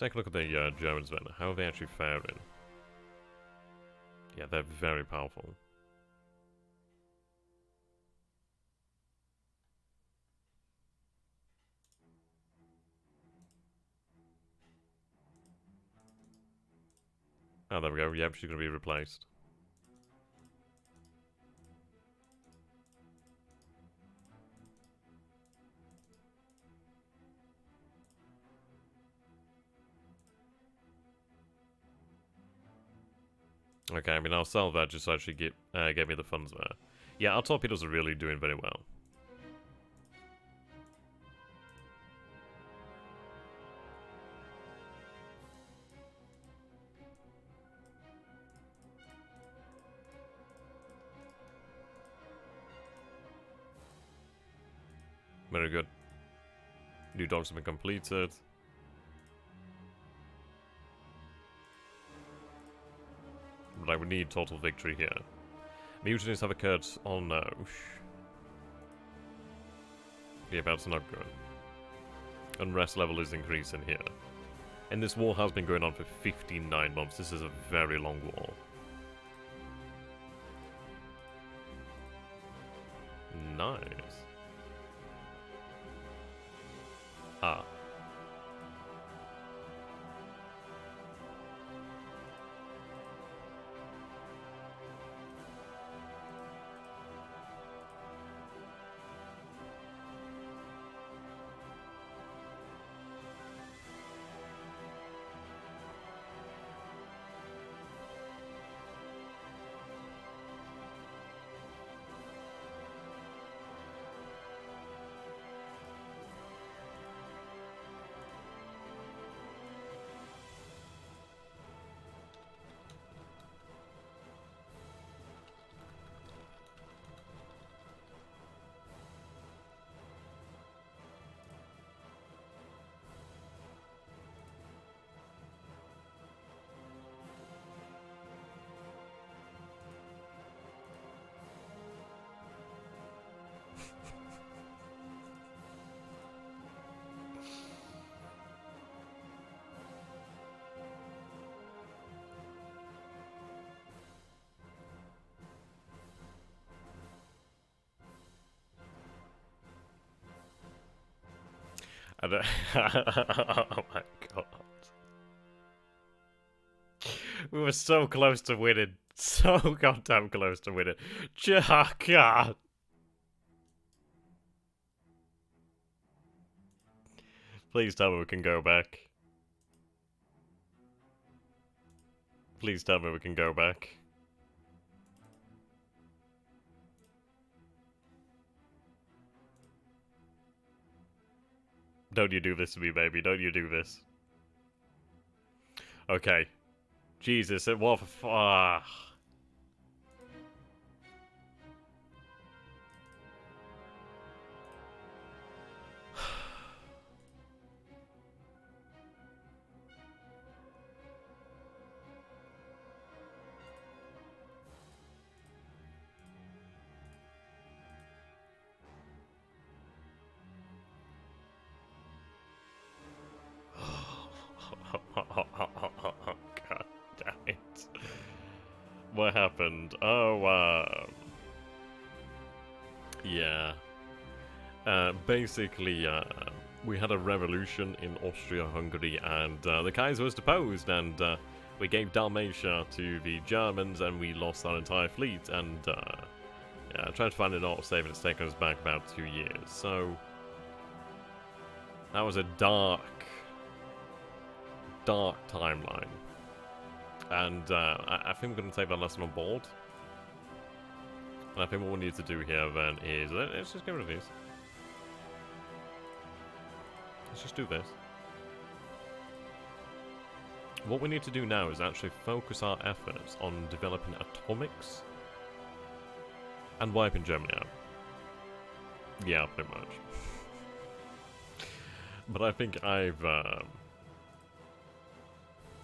Let's take a look at the Germans then. How are they actually faring? Yeah, they're very powerful. Oh, there we go. Yep, she's gonna be replaced. Okay, I mean, I'll sell that just so she get me the funds there. Yeah, our torpedoes are really doing very well. Very good. New docks have been completed. Right, we need total victory here. Mutinies have occurred. Oh no. Yeah, that's not good. Unrest level is increasing here. And this war has been going on for 59 months. This is a very long war. Nice. Ah. I don't oh my god. We were so close to winning. So goddamn close to winning. God. Please tell me we can go back. Please tell me we can go back. Don't you do this to me, baby. Don't you do this. Okay. Jesus, what for God damn it. What happened? Oh, yeah. Basically, we had a revolution in Austria-Hungary, and the Kaiser was deposed, and we gave Dalmatia to the Germans, and we lost our entire fleet, and yeah, trying to find an autosave, and it's taken us back about 2 years, so that was a dark timeline, and I think we're going to take that lesson on board, and I think what we need to do here, then, is, let's just get rid of these. Let's just do this. What we need to do now is actually focus our efforts on developing atomics and wiping Germany out. Yeah, pretty much. But I think I've...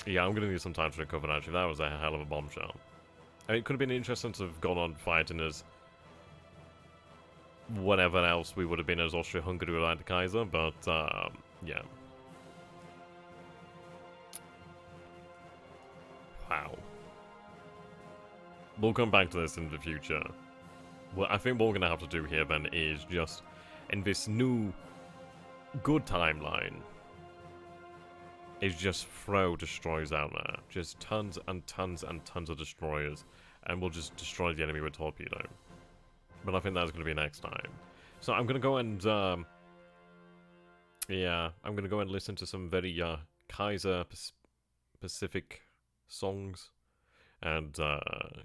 yeah, I'm going to need some time to recover, actually. That was a hell of a bombshell. I mean, it could have been interesting to have gone on fighting as whatever else we would have been as Austria-Hungary without the Kaiser, but, yeah. Wow. We'll come back to this in the future. Well, I think what we're going to have to do here, then, is just, in this new, good timeline, is just throw destroyers out there. Just tons and tons and tons of destroyers. And we'll just destroy the enemy with torpedo. But I think that's going to be next time. So I'm going to go and... yeah, I'm going to go and listen to some very Kaiser Pacific songs. And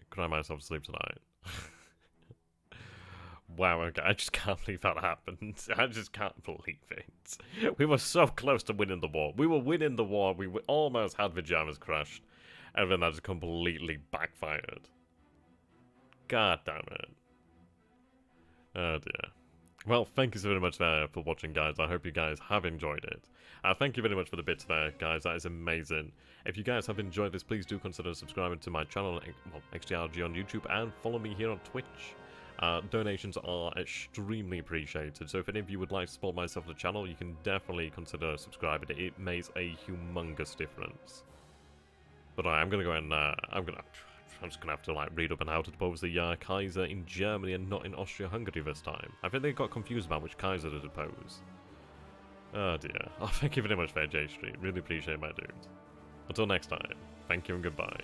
cry myself to sleep tonight. Wow, okay, I just can't believe that happened. I just can't believe it. We were so close to winning the war. We were winning the war. We almost had the Germans crushed. And then that just completely backfired. God damn it. Oh dear. Well, thank you so very much there for watching, guys. I hope you guys have enjoyed it. Thank you very much for the bits there, guys. That is amazing. If you guys have enjoyed this, please do consider subscribing to my channel, well, XDRG on YouTube, and follow me here on Twitch. Donations are extremely appreciated, so if any of you would like to support myself on the channel, you can definitely consider subscribing. It makes a humongous difference. But I'm gonna go and I'm just gonna have to like read up on how to depose the Kaiser in Germany and not in Austria-Hungary this time. I think they got confused about which Kaiser to depose. Oh dear. Oh, thank you very much for J Street. Really appreciate my dude. Until next time, thank you and goodbye.